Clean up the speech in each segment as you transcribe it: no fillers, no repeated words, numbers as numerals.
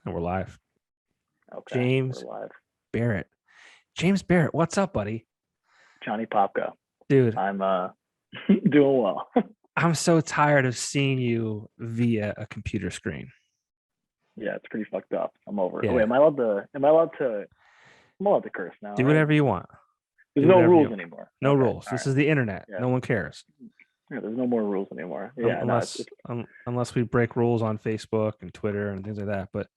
And we're live. Okay, we're James live. Barrett. James Barrett, what's up, buddy? Johnny Popko. Dude, I'm doing well. I'm so tired of seeing you via a computer screen. Yeah, it's pretty fucked up. I'm over it. Oh, wait, Yeah. I'm allowed to curse now, Do right? whatever you want. There's Do no whatever rules you anymore. No Okay, rules. all This right. is the internet. Yeah, No one cares. yeah. There's no more rules anymore. Yeah, no, Unless unless we break rules on Facebook and Twitter and things like that. But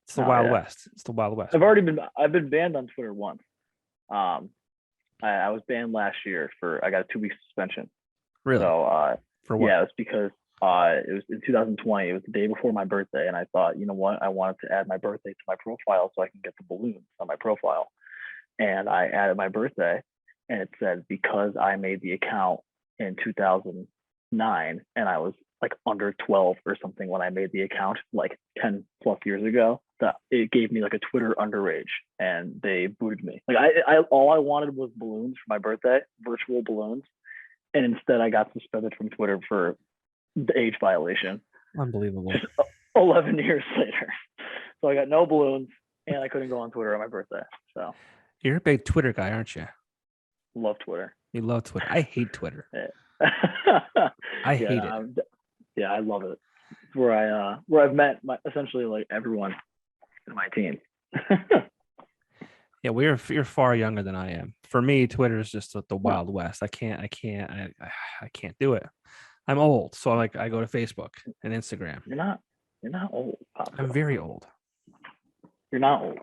it's the no, Wild yeah. West. It's the Wild West, man. I've been banned on Twitter once. Um, I was banned last year I got a 2 week suspension. Really? So For what? yeah, it's because it was in 2020. It was the day before my birthday, and I thought, you know what, I wanted to add my birthday to my profile so I can get the balloons on my profile. And I added my birthday, and it said because I made the account in 2009, and I was like under 12 or something when I made the account like 10 plus years ago, that it gave me like a Twitter underage, and they booted me. Like I all I wanted was balloons for my birthday, virtual balloons, and instead I got suspended from Twitter for the age violation. Unbelievable. Just 11 years later. So I got no balloons, and I couldn't go on Twitter on my birthday. So You're a big Twitter guy, aren't you? love Twitter. You love Twitter. I hate Twitter. Yeah. I yeah, hate no, it. yeah, I love it. It's where I've met essentially like everyone in my team. Yeah, you're far younger than I am. For me, Twitter is just the Wild West. I can't do it. I'm old, so I go to Facebook and Instagram. You're not old, Pop. I'm very old. You're not old.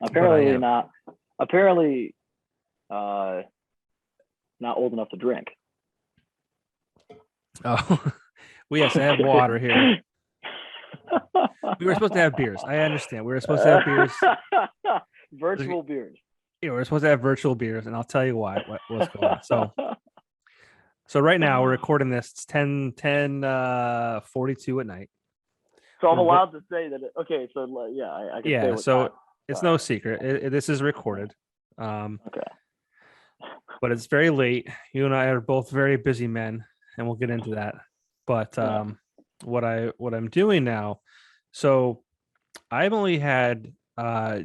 But I am. Apparently, not old enough to drink. Oh, yes, I have water here. We were supposed to have beers. I understand. We were supposed to have beers. Virtual beers. Yeah, we're supposed to have virtual beers, and I'll tell you why. What's going on? So right now we're recording this. It's 10:42 at night. So I'm allowed to say that. Okay, so yeah, I can say. Yeah, so time. it's no secret. This is recorded. Okay. But it's very late. You and I are both very busy men, and we'll get into that. But what I'm doing now, so I've only had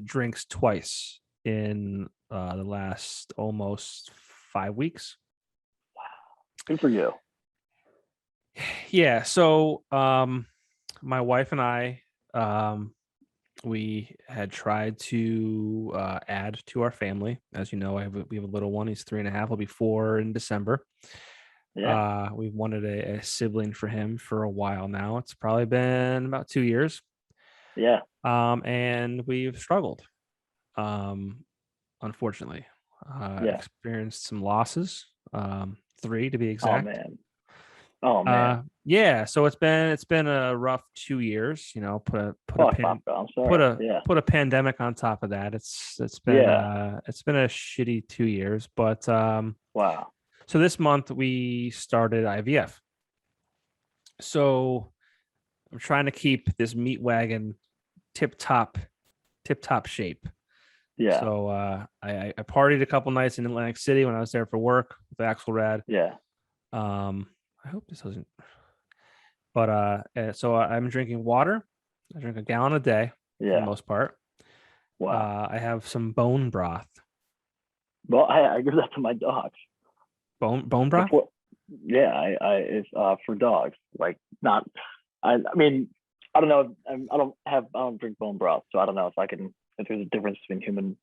drinks twice in the last almost 5 weeks. Wow, good for you. Yeah. So my wife and I, we had tried to add to our family. As you know, we have a little one. He's 3.5. He'll be 4 in December. Yeah. We've wanted a sibling for him for a while now. It's probably been about 2 years. Yeah. And we've struggled. Unfortunately, experienced some losses. 3 to be exact. Oh man. Yeah. So it's been a rough 2 years. You know, put a pandemic on top of that. It's been a shitty 2 years. But wow. So this month we started IVF. So I'm trying to keep this meat wagon tip top shape. Yeah. So I partied a couple nights in Atlantic City when I was there for work with Axelrad. Yeah. I hope this doesn't. But so I'm drinking water. I drink a gallon a day for the most part. Wow. I have some bone broth. Well, I give that to my dogs. Bone broth? Yeah, it's for dogs. Like not. I mean, I don't know. I don't drink bone broth, so I don't know if there's a difference between human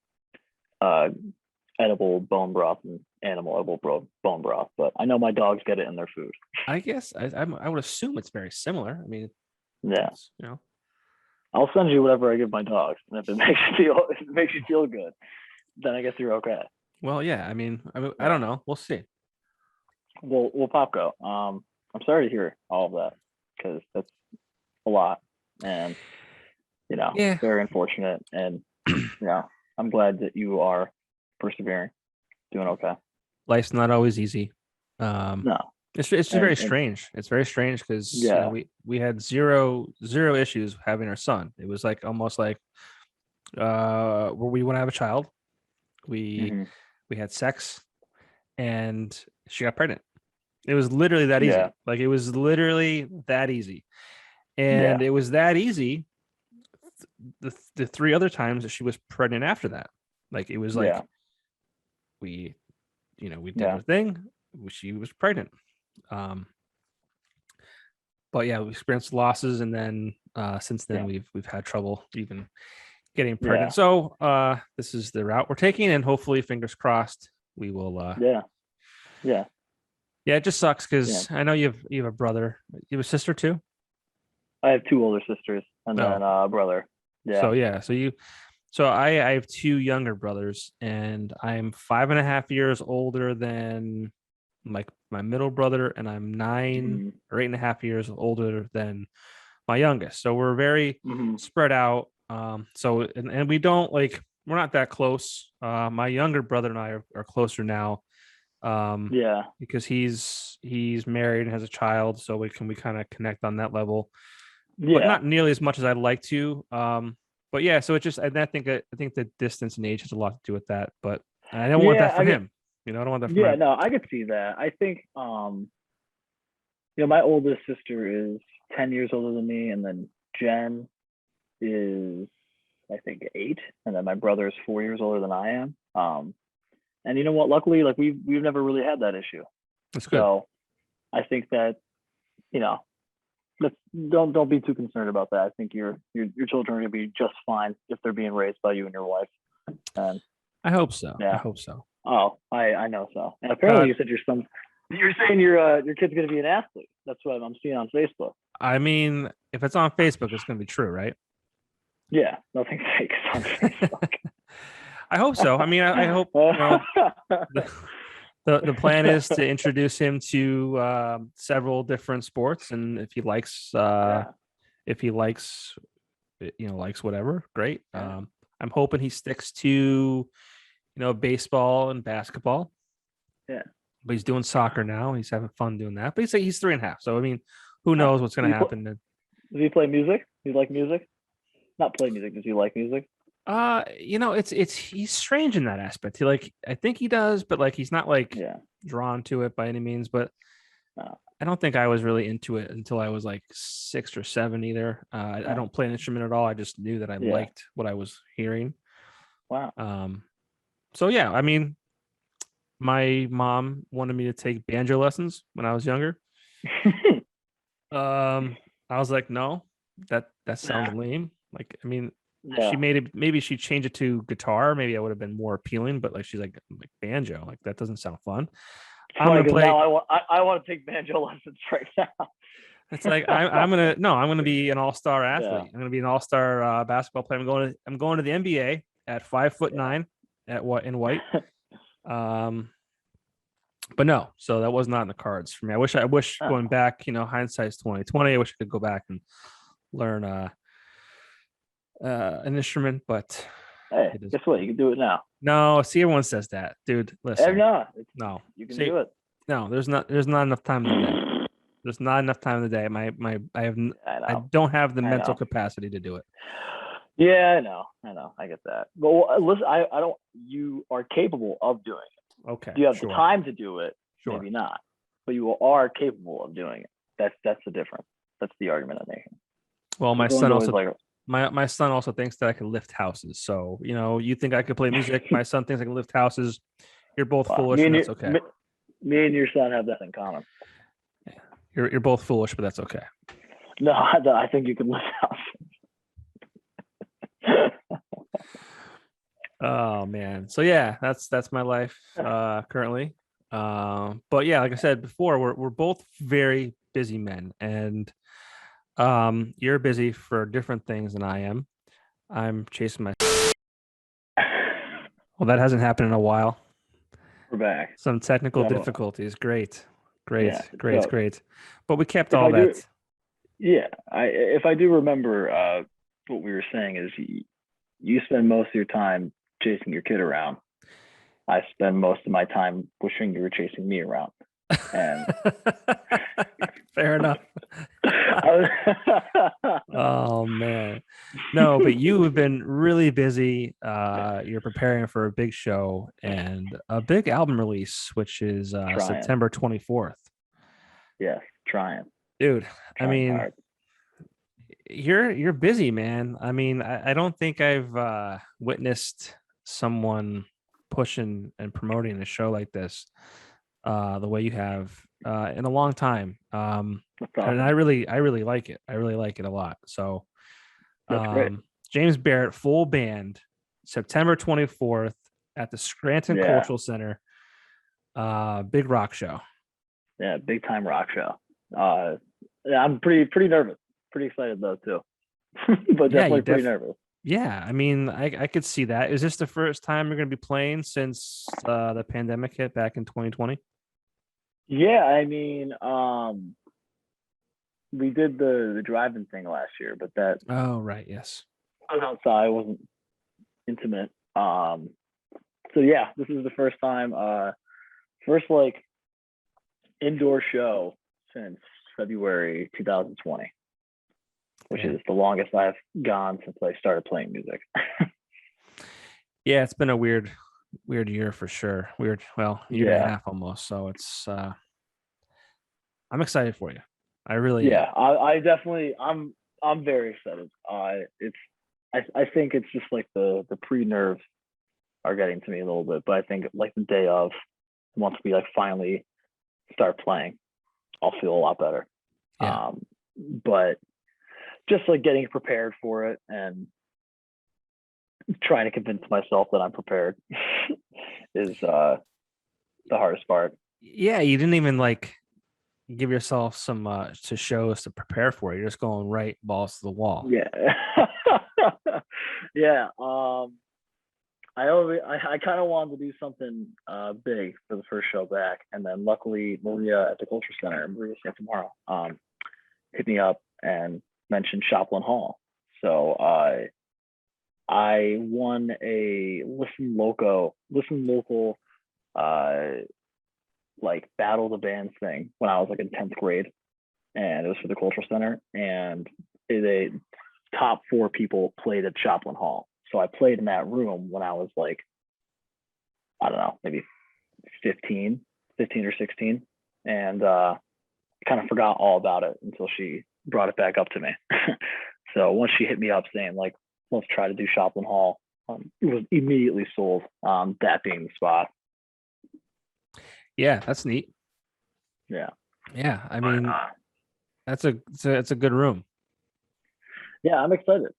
edible bone broth and animal edible bone broth. But I know my dogs get it in their food. I guess I would assume it's very similar. I mean, yeah, you know. I'll send you whatever I give my dogs, and if it makes you feel good, then I guess you're okay. Well, yeah. I mean, I don't know. We'll see. Well, Popko, I'm sorry to hear all of that because that's a lot, and very unfortunate. And I'm glad that you are persevering, doing okay. Life's not always easy. No, it's just very strange. It's very strange because we had zero issues having our son. It was like almost like we want to have a child. We had sex, and she got pregnant. It was literally that easy. Like it was literally that easy, and it was that easy the three other times that she was pregnant after that. Like it was like Yeah. we, we did Yeah. our thing. She was pregnant. Um, but yeah, we experienced losses, and then since then Yeah. we've had trouble even getting Yeah. pregnant. So this is the route we're taking, and hopefully, fingers crossed, we will. Yeah. Yeah. Yeah, it just sucks Yeah. because I know you have a brother. You have a sister too. I have two older sisters and then No. a brother. So Yeah. yeah, so I have two younger brothers, and I'm 5.5 years older than like my middle brother, and I'm Mm-hmm. 9 or 8.5 years older than my youngest. So we're very Mm-hmm. spread out. So and we don't like we're not that close. My younger brother and I are closer now. Yeah. Because he's married and has a child, so we kind of connect on that level, but Yeah. not nearly as much as I'd like to. But yeah, so it just I think the distance and age has a lot to do with that. But I don't want Yeah. that I for mean, him. I don't want that for yeah, my. no, I could see that. I think my oldest sister is 10 years older than me, and then Jen is I think 8, and then my brother is 4 years older than I am. And you know what? Luckily, like we've never really had that issue. That's good. So I think that, you know, let's don't be too concerned about that. I think your children are gonna be just fine if they're being raised by you and your wife. And I hope so. I yeah. hope so. Oh, I know so. And apparently you said you're saying your kid's gonna be an athlete. That's what I'm seeing on Facebook. I mean, if it's on Facebook, it's going to be true, right? Yeah, nothing fake on Facebook. I hope so. I mean, I hope the plan is to introduce him to several different sports, and if he likes Yeah. likes whatever, great. Yeah. I'm hoping he sticks to baseball and basketball, Yeah. but he's doing soccer now. He's having fun doing that. But he's 3.5, so I mean, who Oh. knows what's going to happen? Does he play music? Do you like music? Not play music. Does he like music? It's he's strange in that aspect. I think he does, but like he's not like Yeah. drawn to it by any means. But I don't think I was really into it until I was like 6 or 7 either. I don't play an instrument at all. I just knew that I liked what I was hearing. Wow. So yeah, I mean, my mom wanted me to take banjo lessons when I was younger. I was like, no, that sounds lame. Like, I mean, Yeah. she made it. Maybe she changed it to guitar. Maybe I would have been more appealing. But like, she's like banjo. Like that doesn't sound fun. I'm gonna play. Now I want to take banjo lessons right now. It's like I'm gonna be an all-star athlete. Yeah. I'm gonna be an all-star basketball player. I'm going to the NBA at 5'9" in white. But no, so that was not in the cards for me. I wish going back, hindsight's 2020. I wish I could go back and learn an instrument, but hey, guess what? You can do it now. No, see, everyone says that, dude. Listen, no, you can do it. No, there's not enough time in the day. There's not enough time in the day. I don't have the mental capacity to do it. Yeah, I know. I get that. But listen, I don't. You are capable of doing it. Okay. Do you have the time to do it? Sure. Maybe not. But you are capable of doing it. That's the difference. That's the argument I'm making. Well, my son also my son also thinks that I can lift houses. So, you think I could play music. My son thinks I can lift houses. You're both foolish, and that's okay. Me and your son have that in common. Yeah. You're both foolish, but that's okay. No, I think you can lift houses. Oh man. So yeah, that's my life currently. But yeah, like I said before, we're both very busy men, and you're busy for different things than I am. I'm chasing my well, that hasn't happened in a while. We're back. Some technical difficulties. Great. Yeah, great. But we kept all that. If I do remember what we were saying is you spend most of your time chasing your kid around. I spend most of my time wishing you were chasing me around. And fair enough. Oh man. No, but you have been really busy. You're preparing for a big show and a big album release, which is September 24th. Yes, trying. Dude, I mean, hard. You're busy, man. I mean, I don't think I've witnessed someone pushing and promoting a show like this the way you have in a long time. That's And awesome. I really like it. I really like it a lot. So That's great. James Barrett full band, September 24th at the Scranton Yeah. Cultural Center. Big rock show. Yeah. Big time rock show. Yeah, I'm pretty nervous. Pretty excited though too, but Yeah, definitely pretty nervous. yeah, I mean, I could see that. Is this the first time you're going to be playing since the pandemic hit back in 2020? Yeah, I mean, we did the driving thing last year, but that Oh, right. Yes. was outside, wasn't intimate. So yeah, this is the first time, first like indoor show since February 2020, which Yeah. is the longest I've gone since I started playing music. Yeah, it's been a weird year for sure. Weird, well, year and a Yeah, half almost. So it's I'm excited for you. I really am. yeah, I definitely, I'm very excited. It's, I think it's just like the pre nerves are getting to me a little bit, but I think like the day of, once we like finally start playing, I'll feel a lot better. Yeah. But just like getting prepared for it and trying to convince myself that I'm prepared is the hardest part. Yeah, you didn't even like give yourself some to shows to prepare for. You're just going right balls to the wall. Yeah. Yeah. I kind of wanted to do something big for the first show back, and then luckily Maria at the Culture Center, Maria St. Tomorrow, hit me up and mentioned Shopland Hall. So I won a listen local, uh, like battle the bands thing when I was like in 10th grade, and it was for the Cultural Center, and they top four people played at Shopland Hall. So I played in that room when I was like, I don't know, maybe 15 or 16, and kind of forgot all about it until she brought it back up to me. So once she hit me up saying like, let's try to do Shopland Hall, it was immediately sold. That being the spot. Yeah, that's neat. Yeah. Yeah, I But mean, it's a good room. yeah, I'm excited.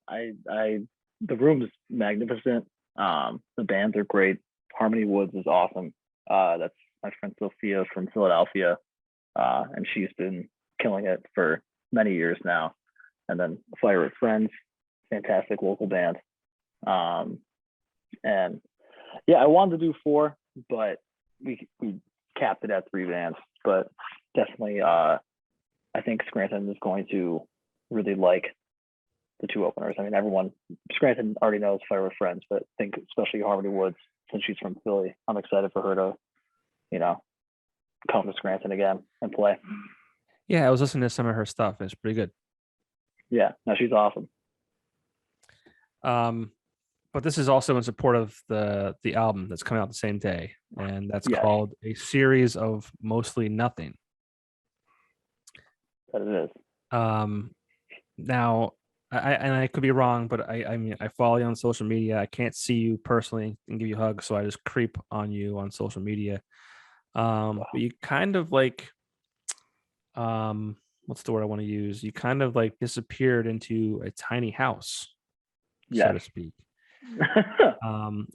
The room is magnificent. The bands are great. Harmony Woods is awesome. That's my friend Sophia from Philadelphia, and she's been killing it for many years now. And then Fire with Friends, fantastic local band. And yeah, I wanted to do four, but we capped it at three bands. But definitely, I think Scranton is going to really like the two openers. I mean, everyone, Scranton already knows Fire with Friends, but I think especially Harmony Woods, since she's from Philly, I'm excited for her to, you know, come to Scranton again and play. Yeah, I was listening to some of her stuff. It's pretty good. Yeah, no, she's awesome. Um, but this is also in support of the album that's coming out the same day, and that's Yes, called A Series of Mostly Nothing. that it is. Um, now I could be wrong, but I mean I follow you on social media. I can't see you personally and give you hugs, so I just creep on you on social media. Wow. But you kind of like what's the word I want to use? You kind of like disappeared into a tiny house, so Yes. to speak.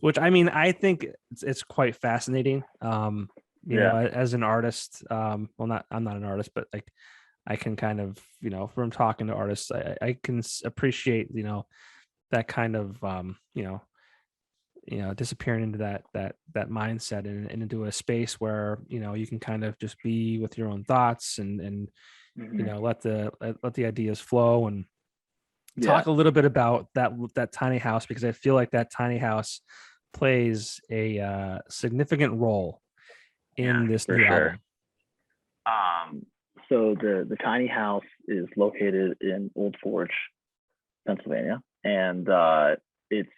Which I mean I think it's quite fascinating. You know, Yeah. as an artist, well not I'm not an artist, but like I can kind of, you know, from talking to artists, I can appreciate, you know, that kind of, disappearing into that mindset and into a space where, you know, you can kind of just be with your own thoughts and, you Mm-hmm. know, let the ideas flow and Yeah. talk a little bit about that tiny house, because I feel like that tiny house plays a significant role Yeah, in this for new sure. album. Um, so the tiny house is located in Old Forge, Pennsylvania, and it's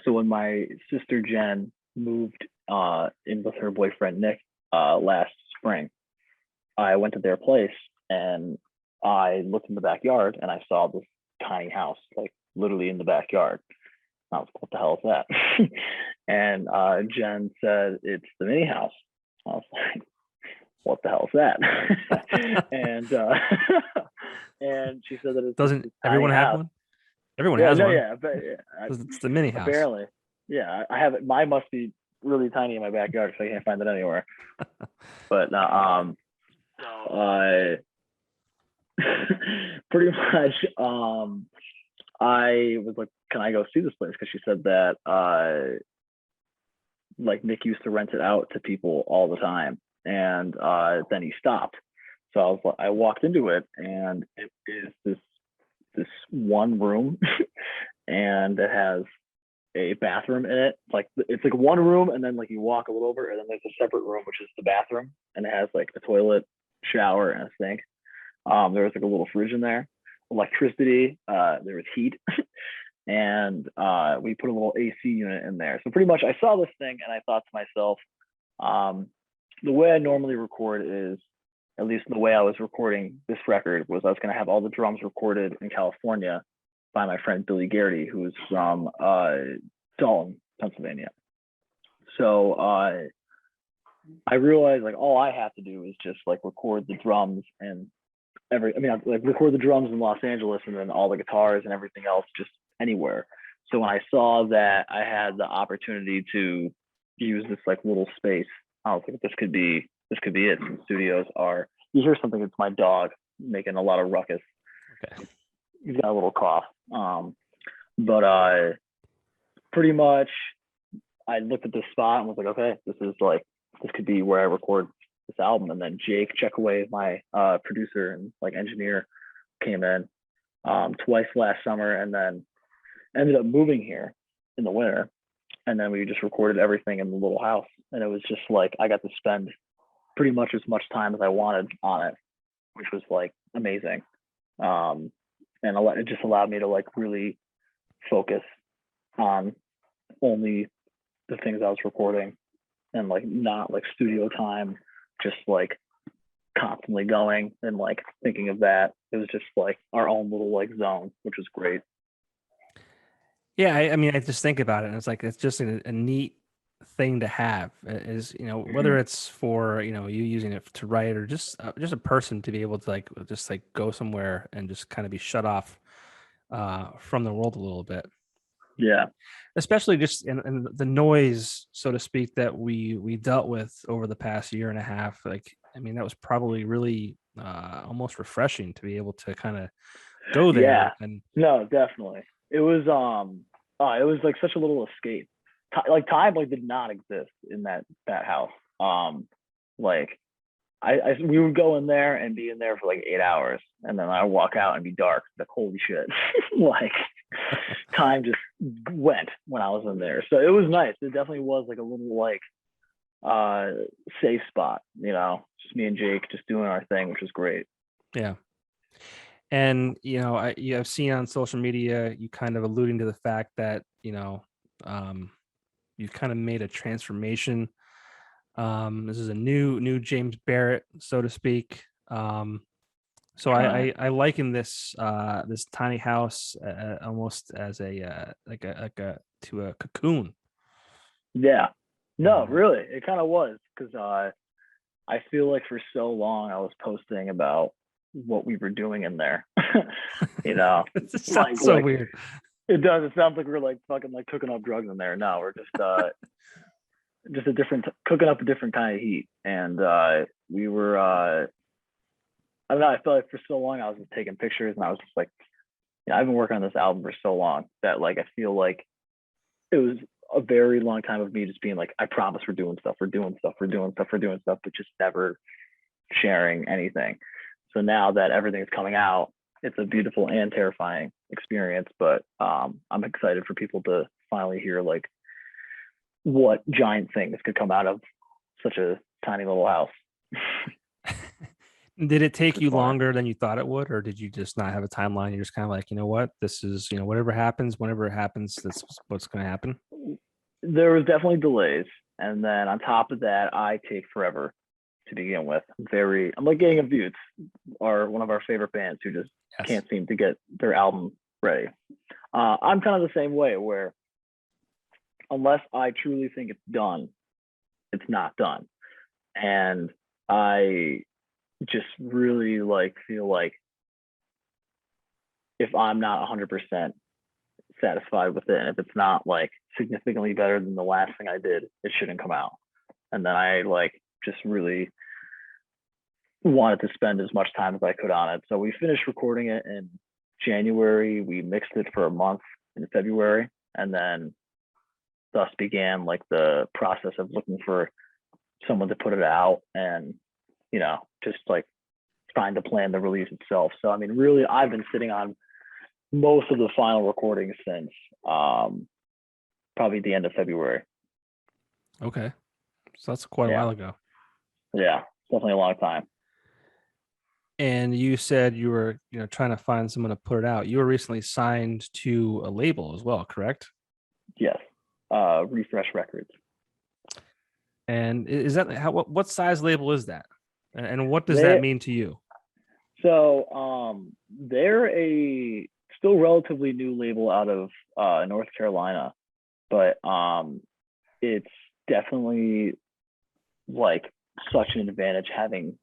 so when my sister Jen moved in with her boyfriend Nick last spring, I went to their place, and I looked in the backyard and I saw this tiny house, like literally in the backyard. I was, what the hell is that? And Jen said, it's the mini house. I was like, what the hell is that? and and she said that it's Doesn't this everyone tiny have house. one? Everyone Yeah, has no, one. yeah, but It's the mini house. apparently, yeah, I have it. Mine must be really tiny in my backyard, so I can't find it anywhere. But I pretty much, I was like, can I go see this place? Because she said that like Nick used to rent it out to people all the time, and then he stopped. So I walked into it, and it is this one room, and it has a bathroom in it. Like it's like one room, and then like you walk a little over, and then there's a separate room which is the bathroom, and it has like a toilet, shower, and a sink. There was like a little fridge in there, electricity. There was heat, and we put a little AC unit in there. So pretty much, I saw this thing, and I thought to myself, the way I normally record is, at least the way I was recording this record, was I was going to have all the drums recorded in California by my friend Billy Garrity, who is from Dalton, Pennsylvania. So I realized like all I have to do is just like record the drums and like record the drums in Los Angeles, and then all the guitars and everything else just anywhere. So when I saw that I had the opportunity to use this like little space, I was like, this could be it. Some studios are, you hear something, it's my dog making a lot of ruckus. Okay. He's got a little cough. But pretty much I looked at this spot and was like, okay, this could be where I record this album. And then Jake Checkaway, my producer and like engineer, came in twice last summer, and then ended up moving here in the winter. And then we just recorded everything in the little house. And it was just like, I got to spend pretty much as much time as I wanted on it, which was like amazing. And it just allowed me to like really focus on only the things I was recording, and like not like studio time, just like constantly going and like thinking of that. It was just like our own little like zone, which was great. Yeah, I mean, I just think about it, and it's like it's just a neat thing to have. Is whether it's for you using it to write, or just a person to be able to like just like go somewhere and just kind of be shut off from the world a little bit. Yeah, Especially just in the noise, so to speak, that we dealt with over the past year and a half. Like, I mean, that was probably really almost refreshing to be able to kind of go there. yeah, And no, definitely. It was like such a little escape. Like time like did not exist in that house. Like we would go in there and be in there for like 8 hours, and then I walk out and be dark. Like, holy shit. Like time just went when I was in there. So it was nice. It definitely was like a little like safe spot, just me and Jake just doing our thing, which was great. yeah. And you have seen on social media, you kind of alluding to the fact that you've kind of made a transformation. This is a new James Barrett, so to speak. So I liken this this tiny house almost as a like a to a cocoon. Yeah, no, really, it kind of was, because I feel like for so long I was posting about what we were doing in there. It sounds so weird. It does. It sounds like we're like fucking like cooking up drugs in there. No, we're just a different, cooking up a different kind of heat. And we were I don't know, I felt like for so long I was just taking pictures, and I was just like, I've been working on this album for so long that like I feel like it was a very long time of me just being like, I promise we're doing stuff, but just never sharing anything. So now that everything's coming out, it's a beautiful and terrifying experience. But I'm excited for people to finally hear like what giant things could come out of such a tiny little house. Did it take you longer than you thought it would, or did you just not have a timeline? You're just kind of like, what, this is, whatever happens, whenever it happens, that's what's going to happen. There was definitely delays. And then on top of that, I take forever. to begin with. I'm like Gang of Buttes are one of our favorite bands who just Yes. can't seem to get their album ready. I'm kind of the same way, where unless I truly think it's done, it's not done. And I just really like feel like if I'm not 100% satisfied with it, and if it's not like significantly better than the last thing I did, it shouldn't come out. And then I like just really wanted to spend as much time as I could on it. So we finished recording it in January. We mixed it for a month in February, and then thus began like the process of looking for someone to put it out, and just like trying to plan the release itself. So I mean, really, I've been sitting on most of the final recordings since probably the end of February. Okay, so that's quite a while ago. Yeah, definitely a long time. And you said you were, trying to find someone to put it out. You were recently signed to a label as well, correct? Yes, Refresh Records. And is that what size label is that? And what does that mean to you? So they're a still relatively new label out of North Carolina, but it's definitely like such an advantage having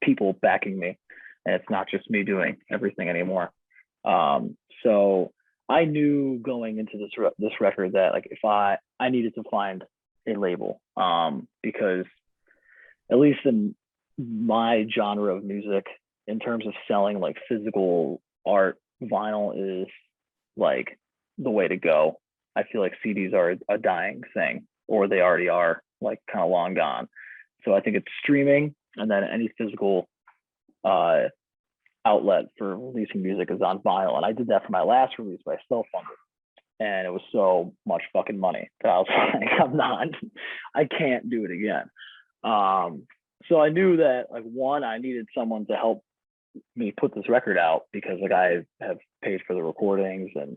people backing me, and it's not just me doing everything anymore. So I knew going into this record that like if I needed to find a label, because at least in my genre of music, in terms of selling like physical art, vinyl is like the way to go. I feel like CDs are a dying thing, or they already are like kind of long gone. So I think it's streaming, and then any physical outlet for releasing music is on vinyl. And I did that for my last release, but I self-funded, and it was so much fucking money that I was like, I can't do it again. So I knew that like one, I needed someone to help me put this record out, because like I have paid for the recordings and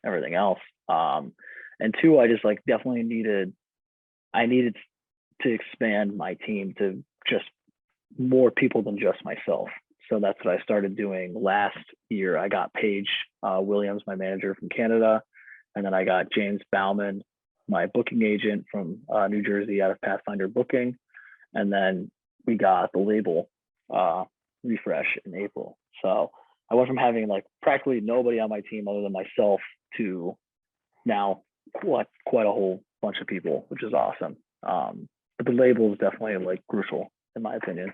everything else. And two, I just like definitely needed to expand my team to just more people than just myself. So that's what I started doing last year. I got Paige Williams, my manager from Canada, and then I got James Bauman, my booking agent from New Jersey out of Pathfinder Booking, and then we got the label Refresh in April. So I went from having like practically nobody on my team other than myself to now quite a whole bunch of people, which is awesome. But the label is definitely like crucial in my opinion.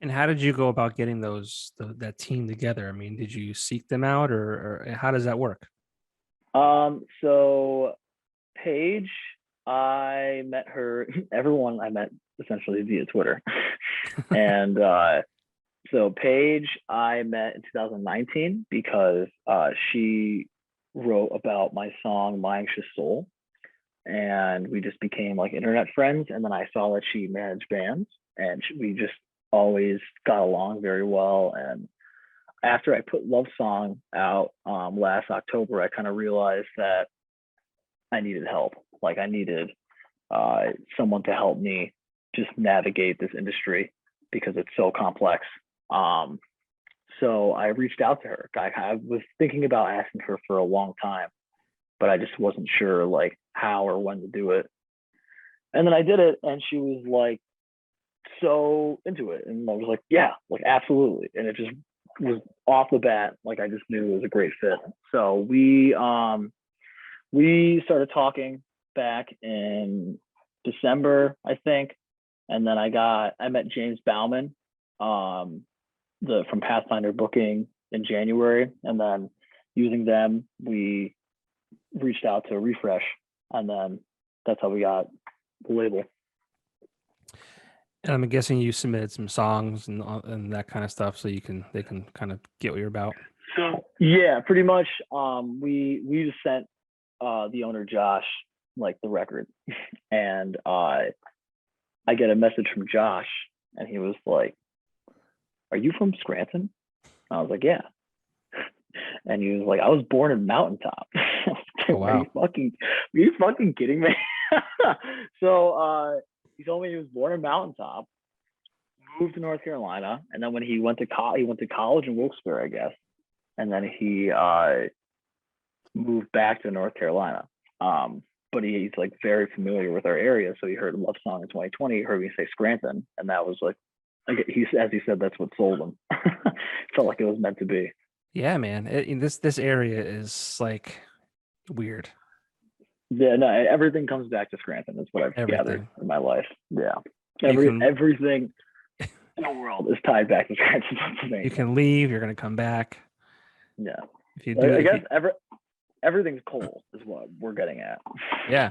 And how did you go about getting that team together? I mean, did you seek them out, or how does that work? So Paige, I met her. Everyone I met essentially via Twitter, and so Paige I met in 2019 because she wrote about my song "My Anxious Soul," and we just became like internet friends. And then I saw that she managed bands, and we just always got along very well. And after I put Love Song out last October, I kind of realized that I needed help. Like I needed someone to help me just navigate this industry because it's so complex. So I reached out to her. I was thinking about asking her for a long time, but I just wasn't sure like how or when to do it. And then I did it, and she was like so into it, and I was like, yeah, like absolutely. And it just was off the bat, like I just knew it was a great fit. So we started talking back in December, I think, and then I met James Bauman from Pathfinder Booking in January, and then using them we reached out to Refresh, and then that's how we got the label. And I'm guessing you submitted some songs and that kind of stuff, so they can kind of get what you're about. So yeah, pretty much. We just sent the owner Josh like the record, and I get a message from Josh, and he was like, "Are you from Scranton?" I was like, "Yeah." And he was like, "I was born in Mountaintop." Oh, wow. Are you fucking kidding me? So He told me he was born in Mountaintop, moved to North Carolina, and then when he went to college in Wilkes-Barre, I guess, and then he moved back to North Carolina. But he's like very familiar with our area, so he heard Love Song in 2020. He heard me say Scranton, and that was like he as he said, that's what sold him. Felt like it was meant to be. Yeah, man. This area is like weird. Yeah, no, everything comes back to Scranton. Is what I've gathered in my life. Yeah, everything in the world is tied back to Scranton, Pennsylvania. You can leave. You're gonna come back. Yeah. If you do, I guess everything's coal is what we're getting at. Yeah.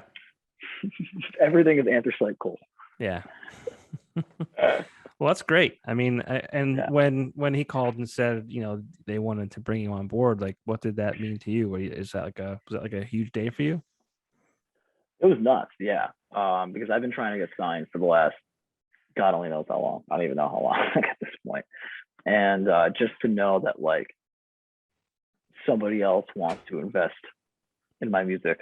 Everything is anthracite coal. Yeah. Well, that's great. I mean, when he called and said, you know, they wanted to bring you on board, like, what did that mean to you? Was that like a huge day for you? It was nuts, yeah. Because I've been trying to get signed for the last, God only knows how long. I don't even know how long at this point. And just to know that like somebody else wants to invest in my music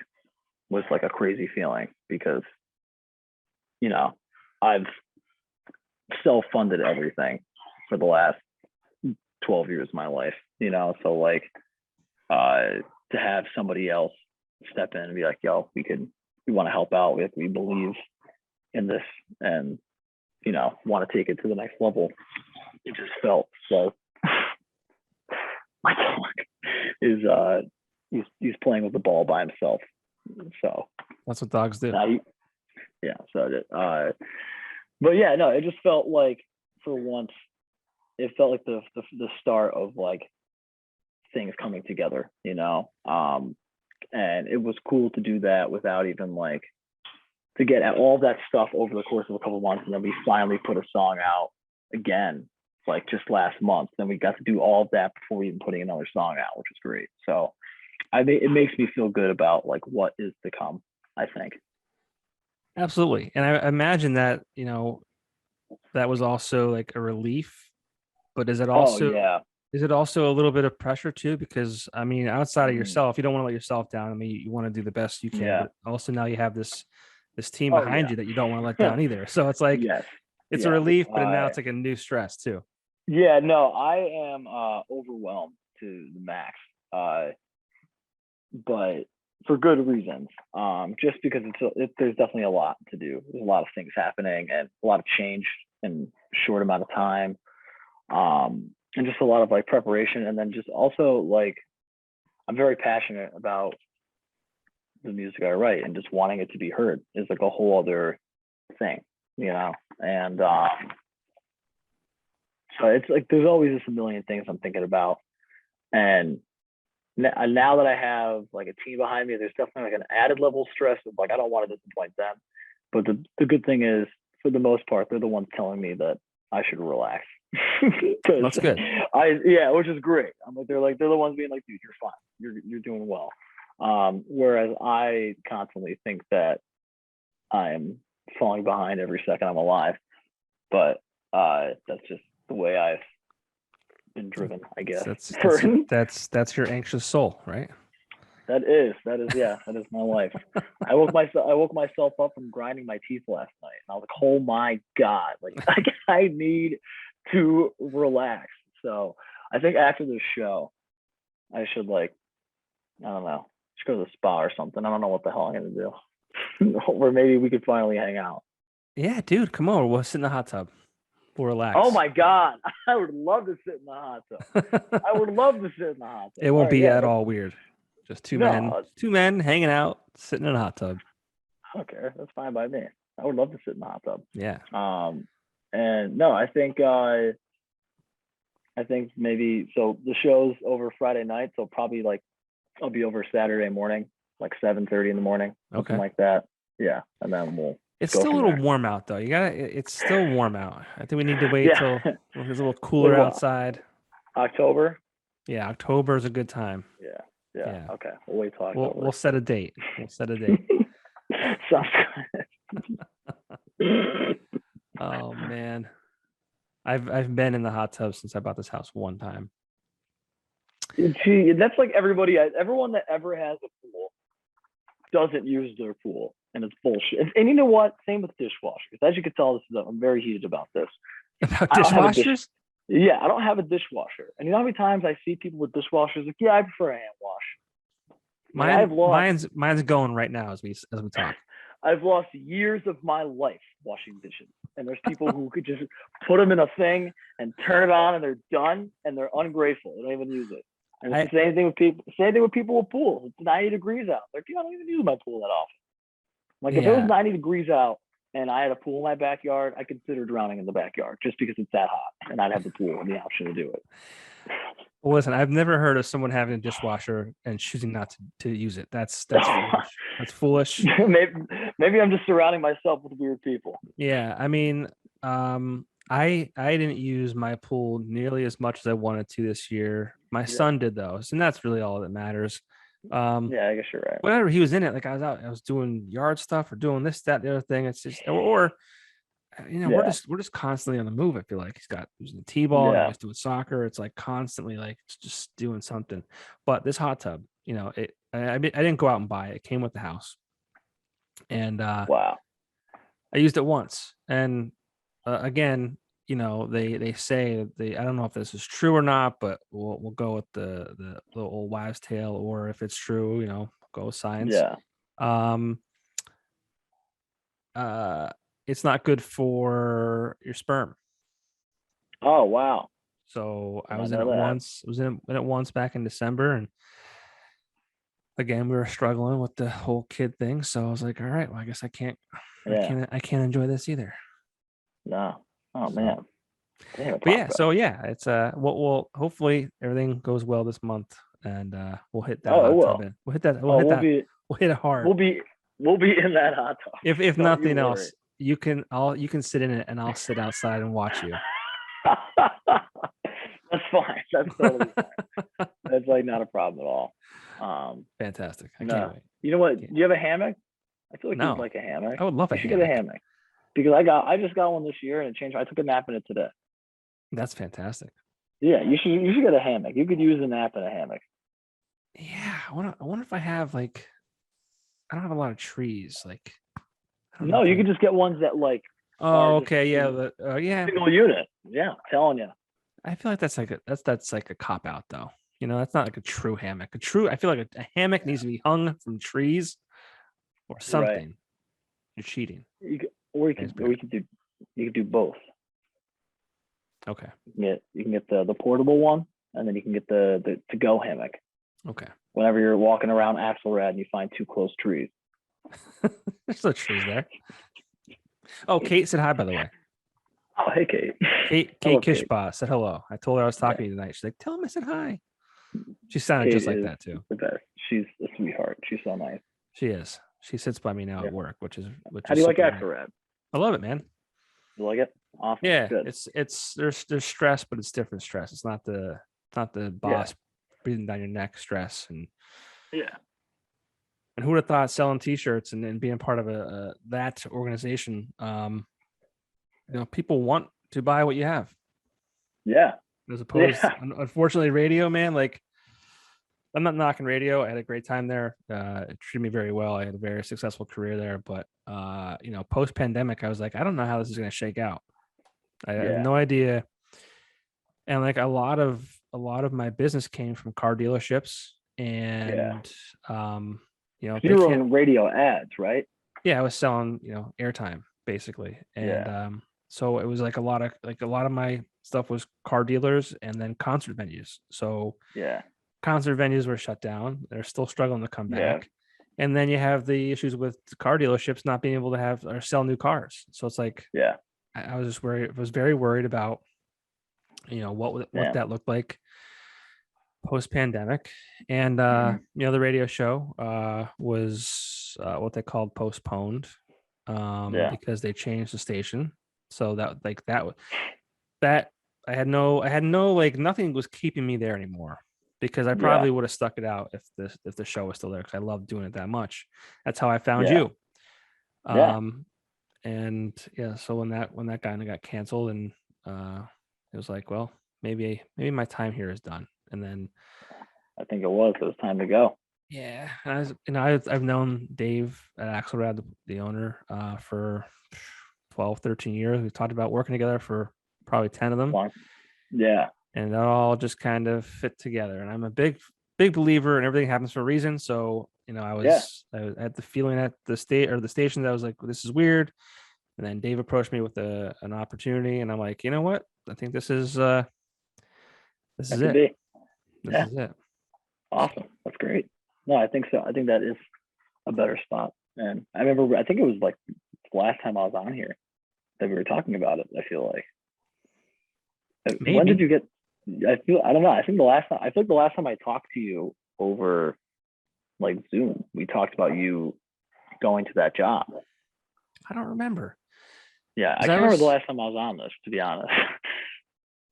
was like a crazy feeling, because, you know, I've self-funded everything for the last 12 years of my life, you know, so like to have somebody else step in and be like, yo, we want to help out, we believe in this, and, you know, want to take it to the next level. It just felt so. My dog is he's playing with the ball by himself, so that's what dogs do. Yeah, so but yeah, no, it just felt like, for once, it felt like the start of like things coming together, you know. And it was cool to do that without even like, to get at all that stuff over the course of a couple of months, and then we finally put a song out again, like just last month. Then we got to do all of that before even putting another song out, which was great. So it makes me feel good about like what is to come, I think. Absolutely. And I imagine that, you know, that was also like a relief, but is it also is it also a little bit of pressure too? Because I mean, outside of yourself, you don't want to let yourself down. I mean, you want to do the best you can, but also now you have this team behind you that you don't want to let down either. So it's like, it's a relief, but now it's like a new stress too. Yeah, no, I am overwhelmed to the max, but for good reasons. Just because there's definitely a lot to do. There's a lot of things happening and a lot of change in a short amount of time, and just a lot of like preparation. And then just also like, I'm very passionate about the music I write, and just wanting it to be heard is like a whole other thing, you know. And so it's like there's always just a million things I'm thinking about. And now that I have like a team behind me, there's definitely like an added level of stress of like, I don't want to disappoint them. But the good thing is, for the most part, they're the ones telling me that I should relax. That's good. Which is great. I'm like, they're the ones being like, dude, you're fine. You're doing well. Whereas I constantly think that I'm falling behind every second I'm alive. But that's just the way I've been driven, I guess. That's your anxious soul, right? That is my life. I woke myself up from grinding my teeth last night, and I was like, oh my God, like I need to relax. So I think after this show, I should I don't know, just go to the spa or something. I don't know what the hell I'm gonna do. Or maybe we could finally hang out. Yeah, dude, come on, we'll sit in the hot tub. We'll relax. Oh my God, I would love to sit in the hot tub. I would love to sit in the hot tub. It won't be at all weird. Just two men hanging out, sitting in a hot tub. I don't care. That's fine by me. I would love to sit in the hot tub. Yeah. And no, I think maybe, so the show's over Friday night, so probably like I'll be over Saturday morning, like 7:30 in the morning, something like that. Yeah, and then it's still a little warm out though. It's still warm out. I think we need to wait till it's a little cooler outside. October? Yeah, October is a good time. Yeah. Okay. We'll wait till October. We'll set a date. Sounds good. Oh man. I've been in the hot tub since I bought this house one time. That's like everyone that ever has a pool doesn't use their pool. and it's bullshit. And you know what? Same with dishwashers. As you can tell, I'm very heated about this. About I don't have a dishwashers? Yeah, I don't have a dishwasher. And you know how many times I see people with dishwashers like, yeah, I prefer a hand wash. Like, Mine's going right now as we talk. I've lost years of my life washing dishes. And there's people who could just put them in a thing and turn it on and they're done and they're ungrateful. They don't even use it. And it's the same thing with people. Same thing with people with pools. It's 90 degrees out. They're like, I don't even use my pool that often. Like if it was 90 degrees out and I had a pool in my backyard, I consider drowning in the backyard just because it's that hot and I'd have the pool and the option to do it. Well, listen, I've never heard of someone having a dishwasher and choosing not to use it. That's foolish. That's foolish. maybe I'm just surrounding myself with weird people. Yeah, I mean, I didn't use my pool nearly as much as I wanted to this year. My son did though, and that's really all that matters. Yeah, I guess you're right. Whenever he was in it, like I was doing yard stuff or doing this, that, the other thing. It's just, or we're just constantly on the move. I feel like he's using the t-ball, he's doing soccer. It's like constantly like just doing something. But this hot tub, I didn't go out and buy it. It came with the house, and wow, I used it once, and again, they say I don't know if this is true or not, but we'll go with the old wives' tale, or if it's true, go with science. Yeah. It's not good for your sperm. Oh wow. So I was in it once. I was in it once back in December, and again we were struggling with the whole kid thing. So I was like, all right, well I guess I can't enjoy this either. No. Oh man. But yeah, so yeah, it's we'll hopefully everything goes well this month, and we'll hit that hot tub in. We'll hit that. We'll hit it hard. We'll be in that hot tub. If nothing else, you can sit in it, and I'll sit outside and watch you. That's fine. That's totally fine. That's like not a problem at all. Fantastic. I can't wait. You know what? Do you have a hammock? I feel like you'd like a hammock. I would love you should get a hammock. Because I just got one this year and it changed. I took a nap in it today. That's fantastic. Yeah, you should get a hammock. You could use a nap in a hammock. Yeah, I wonder if I have I don't have a lot of trees. No, you could just get ones that like. Oh, okay, yeah, single unit. Yeah, I'm telling you. I feel like that's like a cop out though. That's not like a true hammock. I feel like a hammock needs to be hung from trees or something. Right. You're cheating. You could do both. Okay. You can get the portable one, and then you can get the to-go hammock. Okay. Whenever you're walking around Axelrad and you find two close trees. There's no trees there. Oh, Kate said hi, by the way. Oh, hey, Kate. Kate Kishba said hello. I told her I was talking to you tonight. She's like, tell him I said hi. She sounded Kate just like that too. The best. She's a sweetheart. She's so nice. She is. She sits by me now at work, which is. How do you like Axelrad? I love it, man. You like it? Awesome. Yeah, good. It's there's stress, but it's different stress. It's not the boss breathing down your neck stress and. Yeah. And who would have thought selling T-shirts and being part of that organization? People want to buy what you have. Yeah. As opposed, unfortunately, radio, man. Like, I'm not knocking radio. I had a great time there. It treated me very well. I had a very successful career there. But post pandemic, I was like, I don't know how this is going to shake out. I have no idea. And like a lot of my business came from car dealerships and you were on radio ads, right? Yeah, I was selling, airtime basically. And so it was like a lot of my stuff was car dealers and then concert venues. So concert venues were shut down. They're still struggling to come back. And then you have the issues with the car dealerships not being able to have or sell new cars. So it's like, I was just worried. I was very worried about, what that looked like post pandemic. And, the radio show was what they called postponed because they changed the station. So that I had no nothing was keeping me there anymore because I probably would have stuck it out if the show was still there because I loved doing it that much. That's how I found you. And so when that kind of got canceled and it was like, well, maybe my time here is done. And then I think it was time to go. Yeah, and I've known Dave at Axelrad, the owner, for 12, 13 years. We've talked about working together for probably 10 of them, Long, yeah, and it all just kind of fit together. And I'm a big believer in everything happens for a reason. So, yeah, I had the feeling at the station that I was like, this is weird. And then Dave approached me with an opportunity, and I'm like, you know what? I think this is that could it. be. This Yeah, is it. awesome. That's great. No, I think so. I think that is a better spot. And I remember, I think it was like the last time I was on here that we were talking about it. I feel like. When did Maybe. you get? I don't know. I think I feel like the last time I talked to you over like Zoom, we talked about you going to that job. I don't remember. Yeah, I 'Cause can't remember the last time I was on this, to be honest.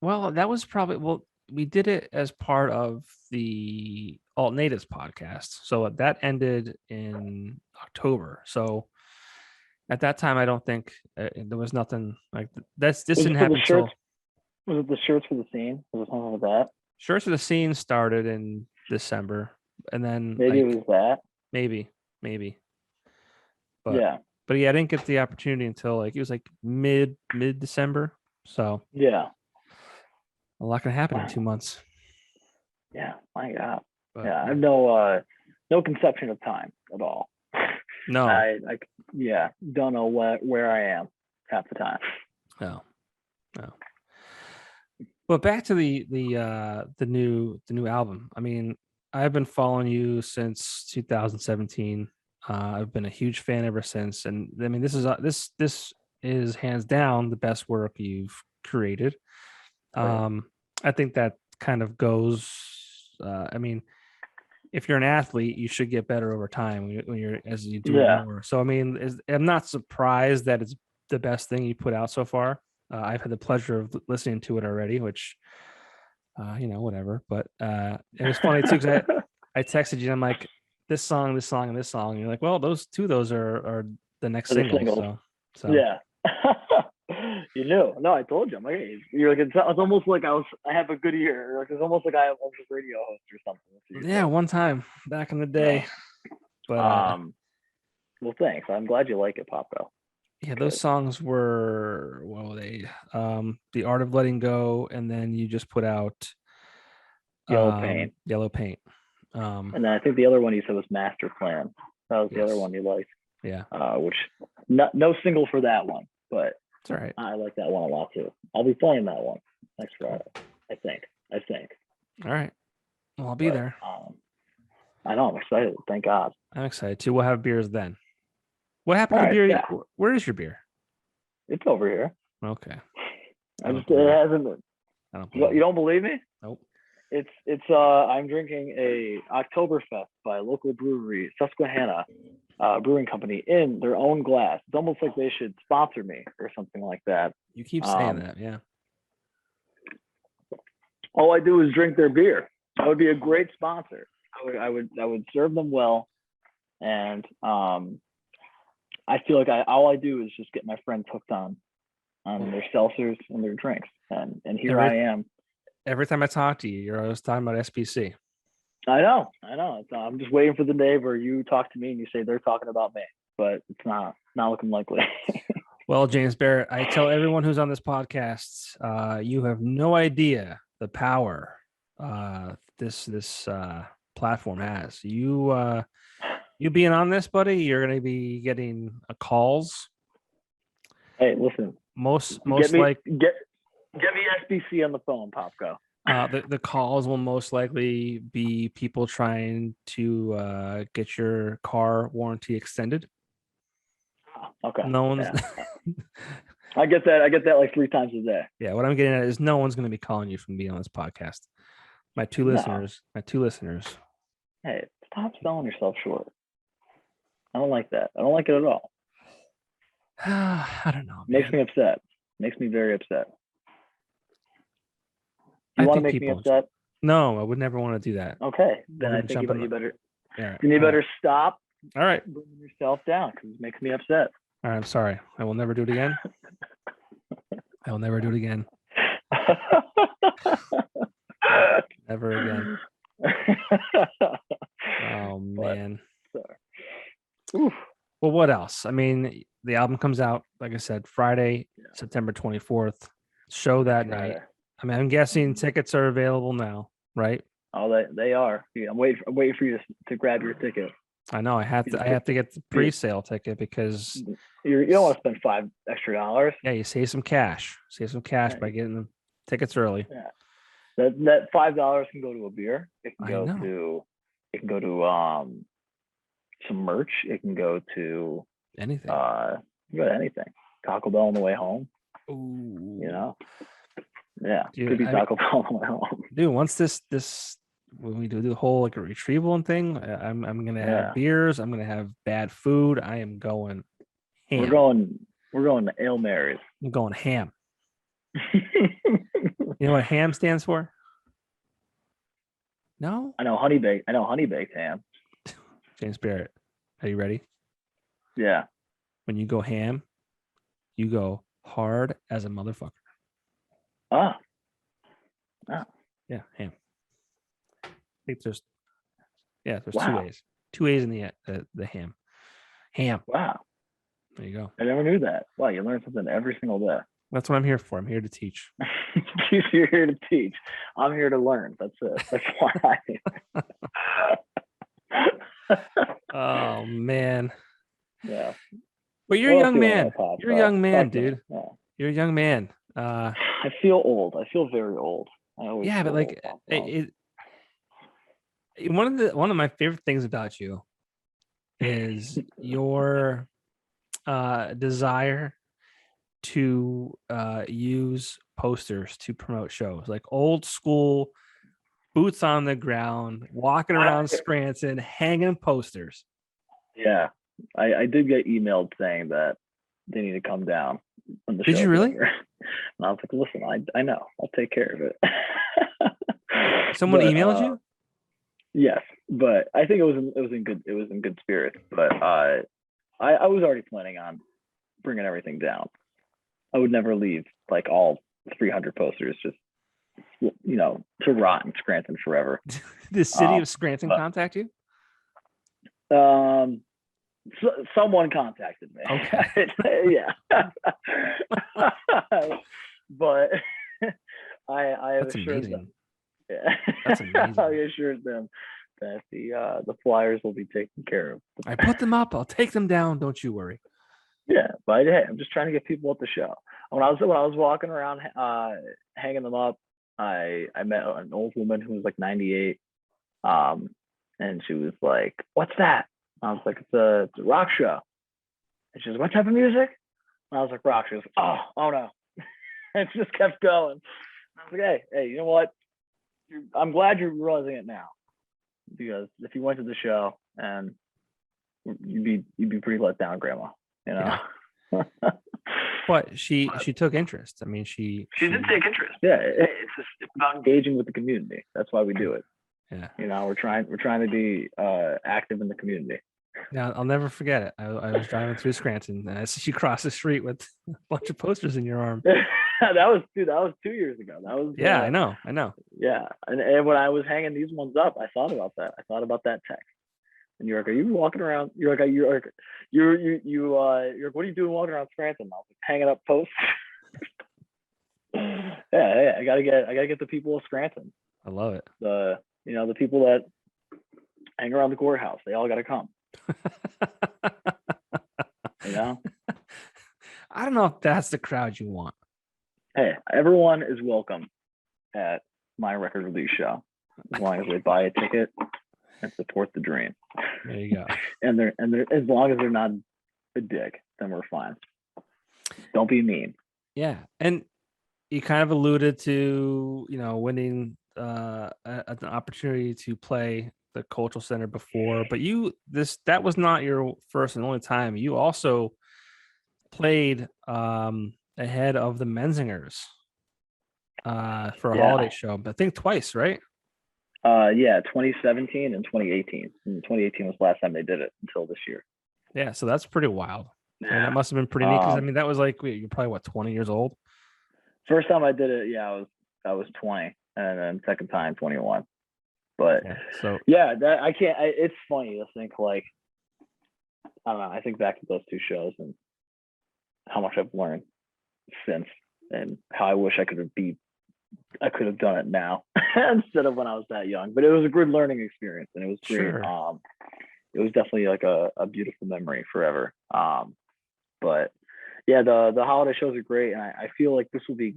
well, that was probably we did it as part of the Alt Natives podcast. So that ended in October. So at that time, I don't think there was nothing like this Was didn't it for the happen shirts? until Was it the shirts for the scene? Was it something like that? Shirts of the Scene started in December, and then Maybe it like was that. maybe, maybe, but Yeah, yeah, I didn't get the opportunity until like it was like mid December. So yeah. a lot can happen in Wow. 2 months. Yeah, my God. But Yeah, I have yeah. no conception of time at all. No, Yeah, don't know where I am half the time. no, no. But back to the new album. I mean, I've been following you since 2017. I've been a huge fan ever since, and I mean, this is hands down the best work you've created. Right. I think that kind of goes. I mean, if you're an athlete, you should get better over time when you're as you do it Yeah. more. So I mean, I'm not surprised that it's the best thing you put out so far. I've had the pleasure of listening to it already, which whatever. But it was funny too because I texted you. I'm like, this song, this song, and this song. And you're like, well, those are the next For the singles. singles. So Yeah. You knew. No, I told you. I'm like, hey, you're like, it's almost like I have a good ear. Like, it's almost like I was a radio host or something. That's what you yeah, said. one time back in the Yeah. day. But Well, thanks. I'm glad you like it, Popko. yeah, those Good. songs were what were they? The Art of Letting Go, and then you just put out Yellow Paint. Yellow Paint. And then I think the other one you said was Master Plan. That was the other Yes. one you liked. Yeah. Which no single for that one, but It's all right. I like that one a lot too. I'll be playing that one next Friday. I think. All right. Well, I'll be But there. I know I'm excited. Thank God. I'm excited too. We'll have beers then. What All happened to right. beer? Yeah. Where is your beer? It's over here. Okay. I I don't just believe it you. hasn't been. I don't believe You you. don't believe me? Nope. It's I'm drinking a Oktoberfest by a local brewery, Susquehanna Brewing Company, in their own glass. It's almost like they should sponsor me or something like that. You keep saying that, yeah. All I do is drink their beer. That would be a great sponsor. I would serve them well, and I feel like all I do is just get my friends hooked on their seltzers and their drinks, and here I am. Every time I talk to you, you're always talking about SPC. I know. I'm just waiting for the day where you talk to me and you say they're talking about me, but it's not looking likely. Well, James Barrett, I tell everyone who's on this podcast, you have no idea the power this platform has. You being on this, buddy, you're going to be getting calls. Hey, listen. Most get me like get me SBC on the phone, Popko. the calls will most likely be people trying to get your car warranty extended. Okay. No one's. Yeah. I get that like 3 times a day. Yeah, what I'm getting at is no one's going to be calling you from being on this podcast. My two listeners. Hey, stop selling yourself short. I don't like that. I don't like it at all. I don't know. Makes me upset. Makes me very upset. Do I you want to think make me people. upset? No, I would never want to do that. Okay, then We're I gonna think jump you in better. Yeah. You better stop All right. bringing yourself down because it makes me upset. All right. I'm sorry. I will never do it again. I will never do it again. Never again. Oh But man. oof, Well, what else? I mean, the album comes out, like I said, Friday, yeah, September 24th. Show this that night. Friday. I mean, I'm guessing Mhm. tickets are available now, right? Oh, they are. Yeah, I'm waiting for you to grab your ticket. I know I have to get the pre-sale ticket because You don't want to spend $5 extra. yeah, you save some cash Yeah, by getting the tickets early. yeah. That $5 can go to a beer. I know. It can go to some merch. It can go to Anything. uh you got anything. Taco Bell on the way home. You Ooh. know, yeah, Dude, could be I mean, Taco Bell on the way home. dude, once this when we do the whole like a retrieval and thing, I'm gonna have Yeah, beers, I'm gonna have bad food. I am going we're ham. going we're going to Ale Marys. I'm going ham. You know what ham stands for? No? I know honey baked ham. James Barrett. Are you ready? Yeah. When you go ham, you go hard as a motherfucker. Ah. Ah. Yeah, ham. I think there's two Wow. A's. Two A's in the ham. Ham. Wow. There you go. I never knew that. Wow, you learn something every single day. That's what I'm here for. I'm here to teach. You're here to teach. I'm here to learn. That's it. That's why. Oh man. Yeah. But you're a What else do young you want to know, man. Pop? You're a young man, Talk to me. dude. Yeah. You're a young man. I feel old. I feel very old. I always Yeah, feel but old. like Pop. one of my favorite things about you is your desire to use posters to promote shows, like old school boots on the ground, walking around Scranton, hanging posters. Yeah. I did get emailed saying that they need to come down when the Did you show's really? over. And I was like, listen, I know. I'll take care of it. Someone But emailed you? yes, but I think it was in good spirits. But I was already planning on bringing everything down. I would never leave like all 300 posters just to rot in Scranton forever. The city Um, of Scranton but contact you? someone contacted me. Okay. Yeah. But I have That's assured them. amazing. Yeah. That's amazing. I assured them that the flyers will be taken care of. I put them up. I'll take them down. Don't you worry. Yeah, but hey, I'm just trying to get people at the show. When I was walking around hanging them up, I met an old woman who was like 98, and she was like, "What's that?" I was like, "It's a rock show." And she was, "What type of music?" And I was like, "Rock." She was, "Oh no," and it just kept going. I was like, "Hey, you know what? I'm glad you're realizing it now, because if you went to the show and you'd be pretty let down, Grandma. You know." Yeah. But she took interest. I mean, she did take interest. Yeah, it's about engaging with the community. That's why we do it. Yeah. We're trying to be active in the community. Yeah, I'll never forget it. I was driving through Scranton and I see you cross the street with a bunch of posters in your arm. That was 2 years ago. That was yeah, I know. Yeah, and when I was hanging these ones up, I thought about that. I thought about that text. And you're like, "Are you walking around?" You're like, what are you doing walking around Scranton? I was like, hanging up posts. Yeah, I gotta get the people of Scranton. I love it. The people that hang around the courthouse, they all gotta come. I don't know if that's the crowd you want. Hey, everyone is welcome at my record release show, as long as they buy a ticket and support the dream. There you go. and they're as long as they're not a dick, then we're fine. Don't be mean. Yeah, and you kind of alluded to winning an opportunity to play the Cultural Center before, but that was not your first and only time. You also played ahead of the Menzingers for a holiday show, but I think twice, right? Yeah, 2017 and 2018. And 2018 was the last time they did it until this year. Yeah, so that's pretty wild. Yeah. And that must have been pretty neat because I mean that was like you're probably 20 years old. First time I did it, yeah, I was 20, and then second time 21. But Yeah. So yeah, that I can't. It's funny to think like, I don't know. I think back to those two shows and how much I've learned since, and how I wish I could have done it now instead of when I was that young. But it was a good learning experience, and it was great. sure. It was definitely like a beautiful memory forever. But yeah, the holiday shows are great, and I feel like this will be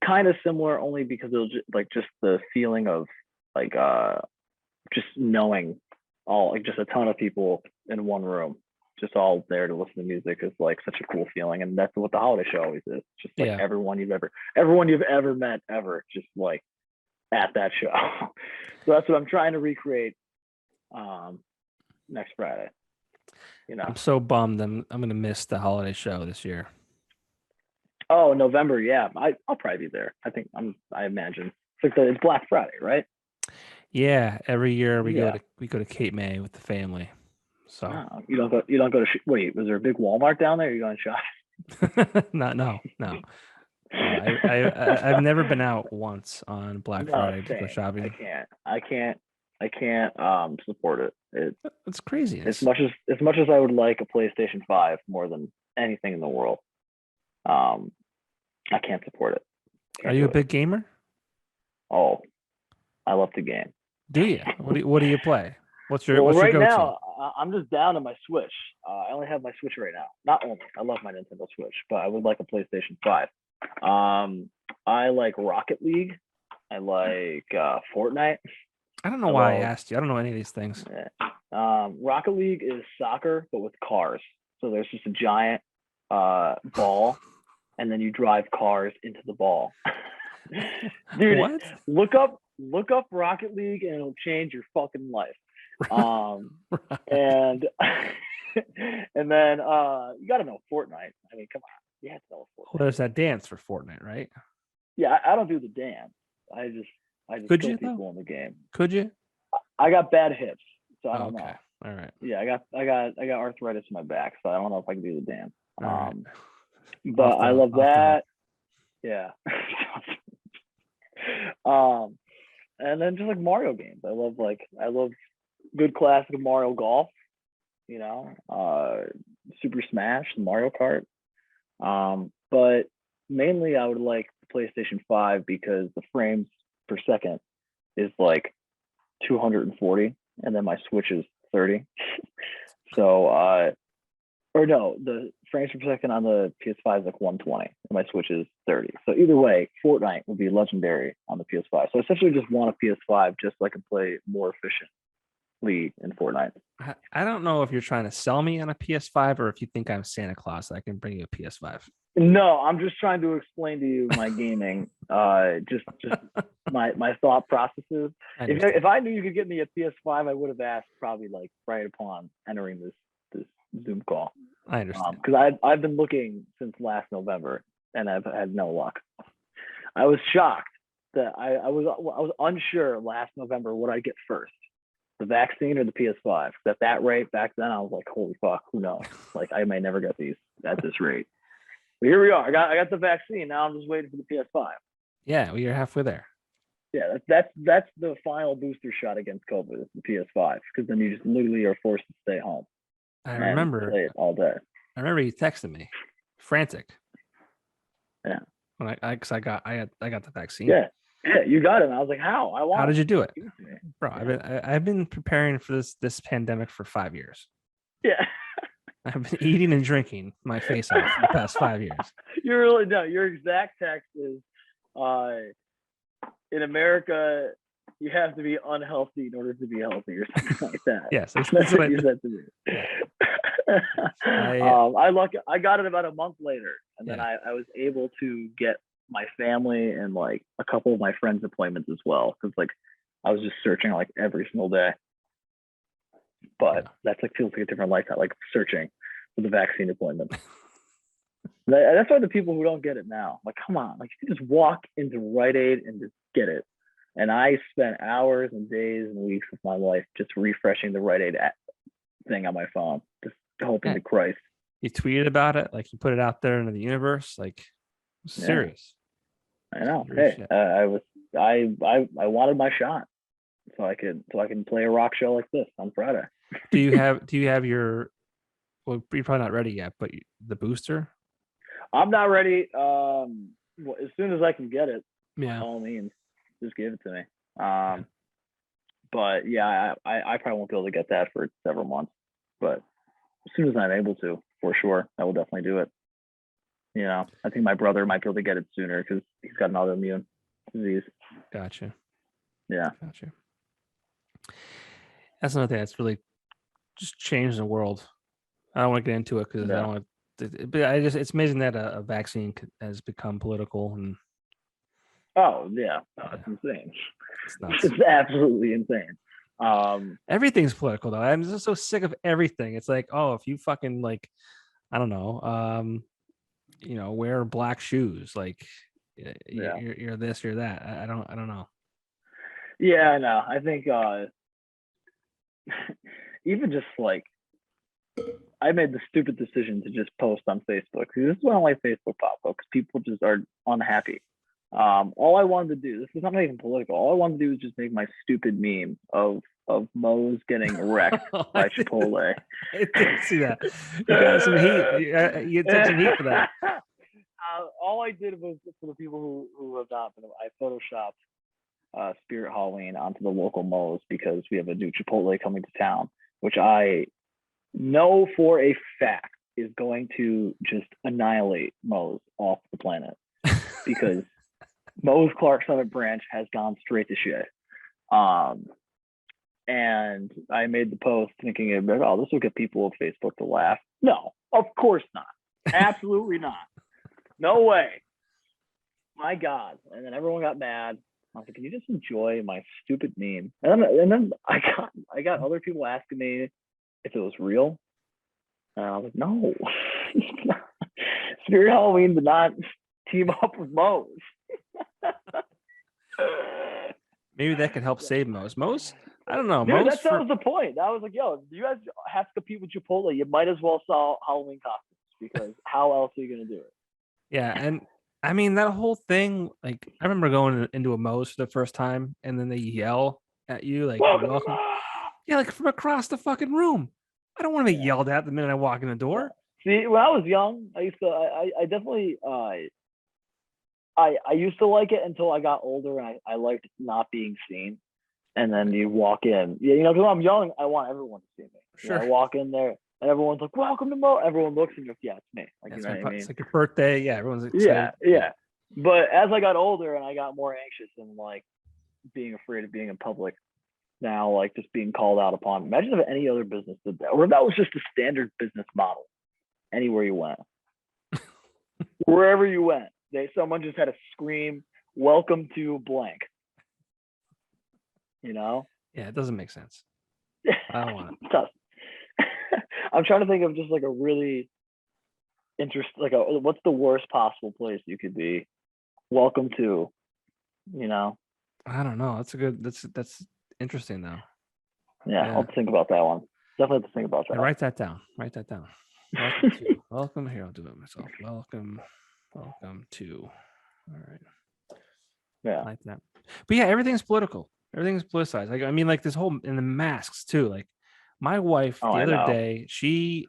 kind of similar, only because it'll just the feeling of like just knowing all, like, just a ton of people in one room, just all there to listen to music, is like such a cool feeling. And that's what the holiday show always is. Just like Yeah. everyone you've ever met ever, just like at that show. So that's what I'm trying to recreate next Friday. I'm so bummed. I'm gonna miss the holiday show this year. Oh, November, yeah. I'll probably be there. I imagine. It's Black Friday, right? Yeah, every year we Yeah. go to Cape May with the family. So Oh, you don't go to wait, was there a big Walmart down there? Are you going to shop? no. I've never been out once on Black No, Friday to go same. shopping. I can't support it. It's craziness. As much as I would like a PlayStation 5 more than anything in the world, I can't support it. Are you a big gamer? Oh, I love to game. Do you? What do you play? What's your right go-to? Now, I'm just down to my Switch. I only have my Switch right now. Not only, I love my Nintendo Switch, but I would like a PlayStation 5. I like Rocket League. I like Fortnite. I don't know why I asked you. I don't know any of these things. Rocket League is soccer, but with cars. So there's just a giant ball, and then you drive cars into the ball. Dude, what? Look up Rocket League, and it'll change your fucking life. And and then you got to know Fortnite. I mean, come on, you have to know Fortnite. Well, there's that dance for Fortnite, right? Yeah, I don't do the dance. I just Could kill you, people though? in the game. Could you? I got bad hips, so I don't know. All right. Yeah, I got arthritis in my back, so I don't know if I can do the dance. Right. But I love that. Yeah. And then just like Mario games. I love good classic Mario Golf, Super Smash, Mario Kart. But mainly I would like the PlayStation 5 because the frames per second is like 240, and then my Switch is 30. So or no, the frames per second on the PS5 is like 120, and my Switch is 30. So either way, Fortnite would be legendary on the PS5. So I essentially just want a PS5 just so I can play more efficiently in Fortnite. I don't know if you're trying to sell me on a PS5 or if you think I'm Santa Claus. I can bring you a PS5. No, I'm just trying to explain to you my gaming, just my thought processes. If I knew you could get me a PS5, I would have asked probably like right upon entering this Zoom call. I understand. Because I've been looking since last November and I've had no luck. I was shocked that I was unsure last November what I'd get first, the vaccine or the PS5. At that rate back then, I was like, holy fuck, who knows? Like I may never get these at this rate. But here we are. I got the vaccine. Now I'm just waiting for the PS5. Yeah, well, you're halfway there. Yeah, that's the final booster shot against COVID. It's the PS5, because then you just literally are forced to stay home. I remember play it all day. I remember you texted me, frantic. Yeah. When I got the vaccine. Yeah, you got it. And I was like, how? How did you do it, bro? Yeah. I've been preparing for this pandemic for 5 years. Yeah. I've been eating and drinking my face off for the past 5 years. You really know. Your exact text is, in America, you have to be unhealthy in order to be healthy, or something like that. Yes, that's what you said to me. I got it about a month later, and then I was able to get my family and like a couple of my friends' appointments as well, because like I was just searching like every single day. But that's like feels like a different lifestyle, like searching for the vaccine appointment. That's why the people who don't get it now, like, come on, like you can just walk into Rite Aid and just get it. And I spent hours and days and weeks of my life just refreshing the Rite Aid thing on my phone, just hoping to Christ. You tweeted about it, like you put it out there into the universe, like serious. I know. Hey, I was I wanted my shot so I can play a rock show like this on Friday. Do you have your, well, you're probably not ready yet, but the booster? I'm not ready. As soon as I can get it, by Yeah. all means, just give it to me. But yeah, I probably won't be able to get that for several months. But as soon as I'm able to, for sure, I will definitely do it. You know, I think my brother might be able to get it sooner because he's got an autoimmune disease. Gotcha. Yeah. Gotcha. That's another thing that's really just changed the world. I don't want to get into it because I don't want to, but it's amazing that a vaccine has become political, and Oh yeah, no, it's insane. it's nuts. It's absolutely insane. Everything's political though. I'm just so sick of everything. It's like, oh, if you fucking like, I don't know, wear black shoes, like you're this, you're that. I don't know. Yeah, I know. I think even just like I made the stupid decision to just post on Facebook. This is why I don't like Facebook pop up because people just are unhappy. All I wanted to do, this is not even political. All I wanted to do was just make my stupid meme of Moe's getting wrecked by Chipotle. I didn't see that. You got some heat. You took some heat for that. All I did was for the people who have not been, I photoshopped Spirit Halloween onto the local Moe's because we have a new Chipotle coming to town, which I know for a fact is going to just annihilate Moe's off the planet because Moe's Clark Summit branch has gone straight to shit. And I made the post thinking, oh, this will get people on Facebook to laugh. No, of course not. Absolutely not. No way. My God. And then everyone got mad. I was like, can you just enjoy my stupid meme? And then I got other people asking me if it was real. And I was like, no. Spirit Halloween did not team up with Moe's. Maybe that could help save Moe's. Moe's, I don't know. Dude, Moe's that was the point. I was like, yo, if you guys have to compete with Chipotle, you might as well sell Halloween costumes because how else are you going to do it? Yeah, and I mean that whole thing. Like, I remember going into a Moe's for the first time, and then they yell at you like, "Welcome." Yeah, like from across the fucking room. I don't want to be yelled at the minute I walk in the door. See, when I was young, I used to. I definitely. I used to like it until I got older, and I liked not being seen. And then you walk in, because when I'm young, I want everyone to see me. Sure. I walk in there, and everyone's like, "Welcome to Mo." Everyone looks and goes, "Yeah, it's me." Like, you know what I mean? It's like your birthday. Yeah, everyone's excited. Yeah. But as I got older and I got more anxious and like being afraid of being in public, now like just being called out upon. Imagine if any other business did that, or if that was just a standard business model. Anywhere you went, wherever you went, someone just had to scream, "Welcome to blank." Yeah, it doesn't make sense. I don't want it. I'm trying to think of just like a really interesting, what's the worst possible place you could be? Welcome to, I don't know. That's interesting though. Yeah, I'll think about that one. Definitely have to think about that. Write that down. Welcome here. I'll do it myself. Welcome to. All right. Yeah. Like that. But yeah, everything's political. Everything's politicized. Like, I mean, like this whole, and the masks too. Like my wife the other day, she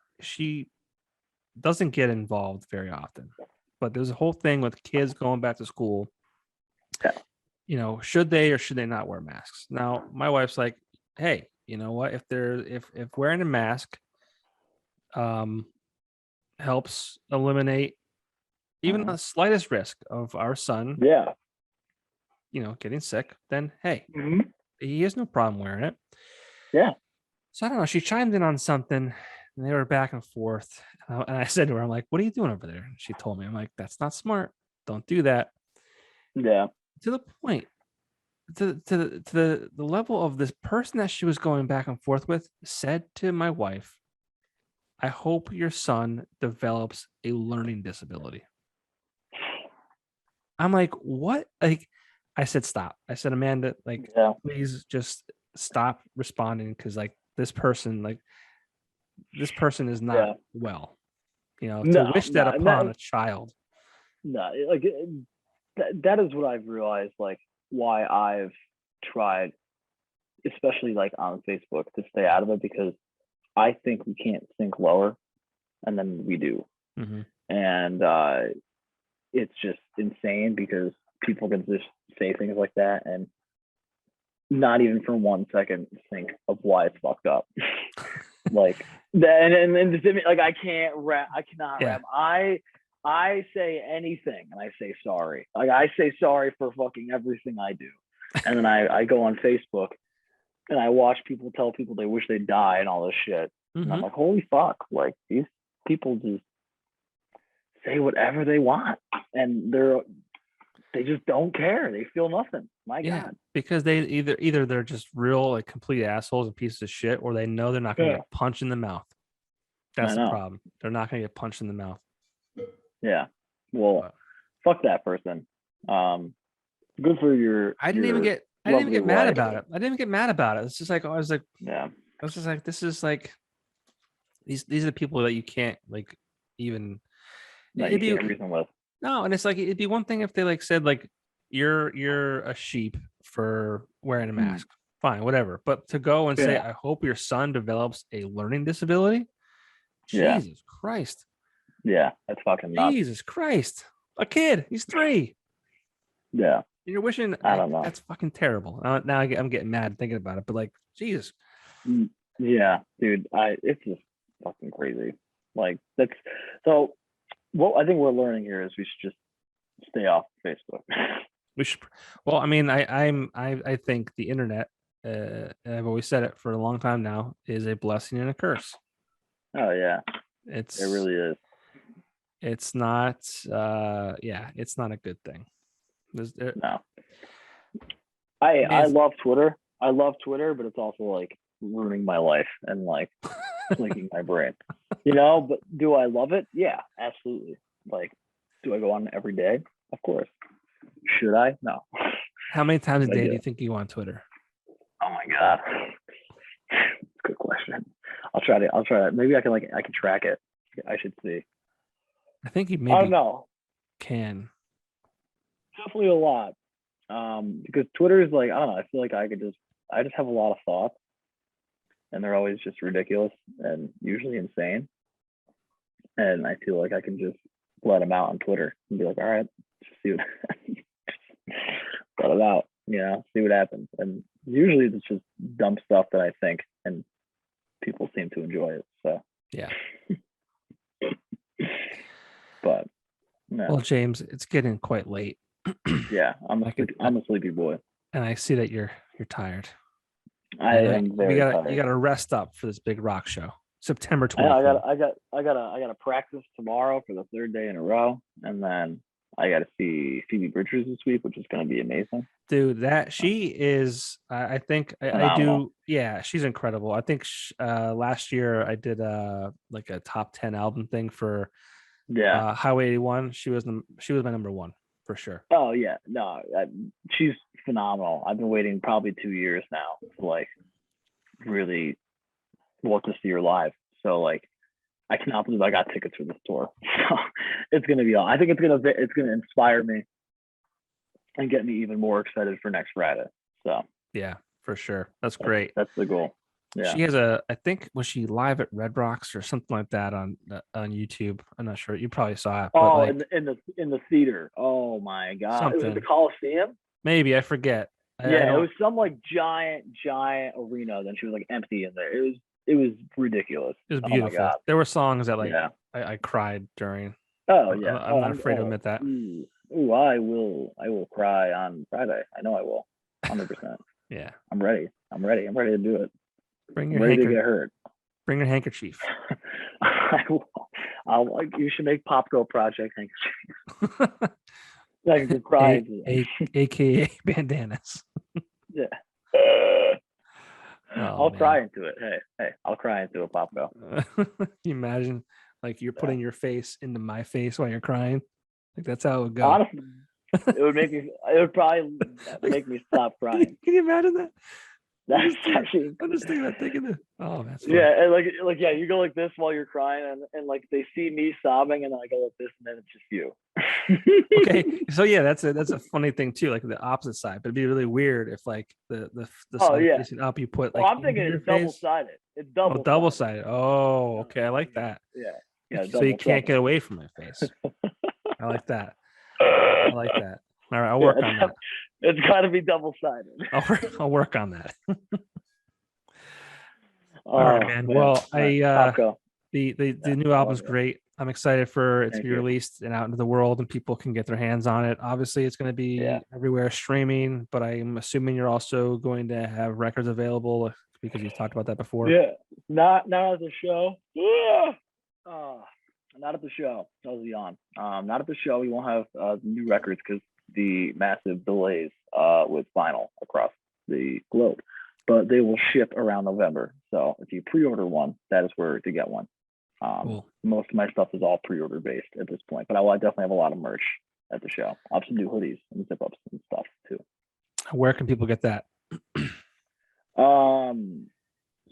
doesn't get involved very often, but there's a whole thing with kids going back to school. Yeah. Should they or should they not wear masks? Now, my wife's like, hey, you know what? If wearing a mask helps eliminate even the slightest risk of our son getting sick, then hey, he has no problem wearing it. Yeah. So I don't know. She chimed in on something and they were back and forth. And I said to her, I'm like, what are you doing over there? And she told me, I'm like, that's not smart. Don't do that. Yeah. To the point, to the level of this person that she was going back and forth with said to my wife, I hope your son develops a learning disability. I'm like, what? Like, I said, stop. I said, Amanda, please just stop responding because this person is not well. To wish that upon a child. No, that is what I've realized. Like why I've tried, especially like on Facebook, to stay out of it, because I think we can't think lower, and then we do. Mm-hmm. And it's just insane because people can just say things like that and not even for 1 second think of why it's fucked up. Like that, and like I cannot Yeah. rap. I say anything and I say sorry. Like I say sorry for fucking everything I do. And then I go on Facebook and I watch people tell people they wish they'd die and all this shit. And I'm Mm-hmm. like, holy fuck, like these people just say whatever they want and they just don't care. They feel nothing. My Yeah, God. because they either they're just real like complete assholes and pieces of shit, or they know they're not going to Yeah. get punched in the mouth. That's I the know. problem. They're not going to get punched in the mouth. Yeah. Well, But fuck that person. Good for your. I didn't even get lovely mad wife. about it. I didn't even get mad about it. It's just like I was Yeah. just like, this is like these are the people that you can't like even. No, It'd you be can't reason with. no, and it's like it'd be one thing if they like said like you're a sheep for wearing a mask. Fine, whatever. But to go and say, Yeah. I hope your son develops a learning disability. Yeah. Jesus Christ. Yeah. That's fucking nuts. Jesus Christ. A kid. He's 3. Yeah. You're wishing. I don't know. That's fucking terrible. Now I'm getting mad thinking about it. But like, Jesus. Yeah, dude. It's just fucking crazy. Like that's so. What I think we're learning here is we should just stay off Facebook. We should. Well, I mean, I think the internet. I've always said it for a long time now. Is a blessing and a curse. Oh yeah, It's it really is. It's not. Yeah, it's not a good thing. No. I love Twitter. I love Twitter, but it's also like ruining my life and like flinking my brain. But do I love it? Yeah, absolutely. Like, do I go on every day? Of course. Should I? No. How many times a But I day do. do you think you go on Twitter? Oh my God. Good question. I'll try to. Maybe I can track it. I should see. I think you I maybe don't know. can. Definitely a lot. Because Twitter is like, I don't know, I feel like I just have a lot of thoughts and they're always just ridiculous and usually insane. And I feel like I can just let them out on Twitter and be like, all right, just see what let it out, see what happens. And usually it's just dumb stuff that I think and people seem to enjoy it. So Yeah. But no. Well, James, it's getting quite late. Yeah, I'm a sleepy boy. And I see that you're tired. I am very tired. You gotta rest up for this big rock show. September 24th. I gotta practice tomorrow for the 3rd day in a row, and then I gotta see Phoebe Bridgers this week, which is gonna be amazing. Dude, she is. I think I do. Yeah, she's incredible. I think last year I did like a top 10 album thing for Highway 81. She was my number 1 for sure. Oh yeah, no, she's phenomenal. I've been waiting probably 2 years now to like really want to see her live. So like, I cannot believe I got tickets for this tour. So it's gonna be. I think it's gonna inspire me and get me even more excited for next Friday. So yeah, for sure. That's great. That's the goal. Yeah. She has I think, was she live at Red Rocks or something like that on YouTube? I'm not sure. You probably saw it. Oh, like, in the theater. Oh my God. Something. It was the Coliseum? Maybe, I forget. Yeah, it was some like giant arena. Then she was like empty in there. It was ridiculous. It was beautiful. Oh my God. There were songs that like I cried during. Oh yeah. I'm not afraid to admit that. I will cry on Friday. I know I will. 100%. Yeah. I'm ready. I'm ready to do it. Bring your ready to get hurt. Bring your handkerchief. I will. You should make Popko Project handkerchief. I can just cry. AKA bandanas. Yeah. Oh, I'll cry into it. Hey, I'll cry into a Popko. Can you imagine, like, you're putting your face into my face while you're crying? Like, that's how it would go. Honestly, it would probably make me stop crying. Can you imagine that? That's actually. I'm just thinking about taking it. Oh, that's funny. Yeah, and like yeah, you go like this while you're crying, and like they see me sobbing, and then I go like this, and then it's just you. Okay, so yeah, that's a funny thing too, like the opposite side. But it'd be really weird if like the Oh side yeah. facing up, you put Well, like I'm into thinking your it's double face. sided. It's Oh, double double sided. sided. Oh, okay, I like that. Yeah, yeah, So you double can't get trouble. away from my face. I like that. I like that. All right, I'll Yeah, work on that. it's got to be double sided. I'll work on that. All Oh right, man. man, Well, all right, I Popko. the Yeah, new I love album's you. great. I'm excited for it to Thank be you. released and out into the world, and people can get their hands on it. Obviously, it's going to Yeah, be everywhere streaming, but I'm assuming you're also going to have records available because you talked about that before. yeah. Not at the show. Oh, not at the show. That was a yawn. Not at the show. We won't have new records because the massive delays with vinyl across the globe. But they will ship around November. So if you pre-order one, that is where to get one. Cool. Most of my stuff is all pre-order based at this point, but I will definitely have a lot of merch at the show. I'll have some new hoodies and zip ups and stuff too. Where can people get that?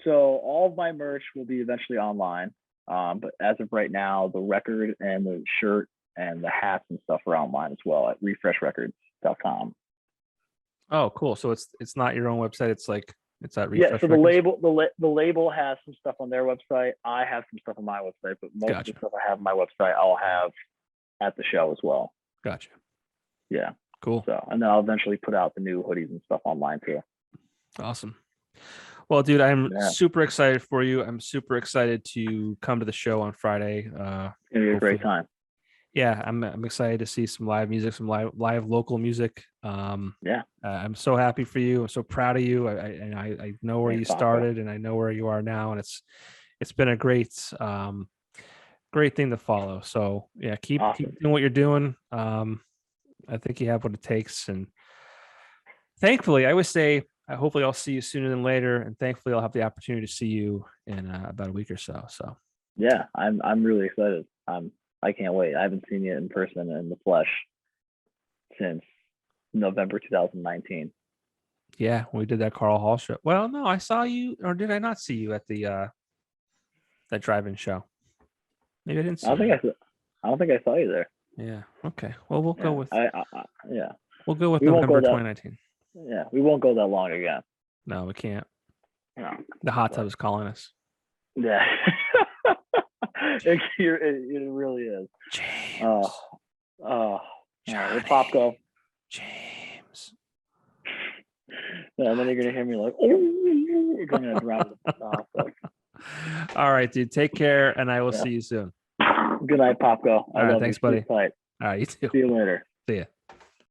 So all of my merch will be eventually online. But as of right now, the record and the shirt and the hats and stuff are online as well at refreshrecords.com. Oh, cool. So it's not your own website. It's like it's at Yeah, Refresh so the Records? label has some stuff on their website. I have some stuff on my website, but most Gotcha. of the stuff I have on my website, I'll have at the show as well. Gotcha. Yeah. Cool. So, and then I'll eventually put out the new hoodies and stuff online too. Awesome. Well, dude, I'm super excited for you. I'm super excited to come to the show on Friday. It's gonna be a great time. Yeah, I'm excited to see some live music, some live local music. Yeah. I'm so happy for you. I'm so proud of you. I know where you started, and I know where you are now, and it's been a great thing to follow. So yeah, keep doing what you're doing. I think you have what it takes, and thankfully, I would say hopefully I'll see you sooner than later, and thankfully I'll have the opportunity to see you in about a week or so. So yeah, I'm really excited. I can't wait. I haven't seen you in person in the flesh since November 2019. Yeah, we did that Carl Hall show. Well, no, I saw you, or did I not see you at the that drive-in show? Maybe I didn't see. I don't think I saw you there. Yeah. Okay. Well, we'll go with. Yeah. We'll go with November 2019. Yeah, we won't go that long again. No, we can't. No. The hot tub is calling us. Yeah. it really is. James. With Popko. James. Yeah, and then you're gonna hear me like, oh, you're gonna drown. All right, dude. Take care, and I will see you soon. Good night, Popko. All right, thanks, buddy. All right, you too. See you later. See ya.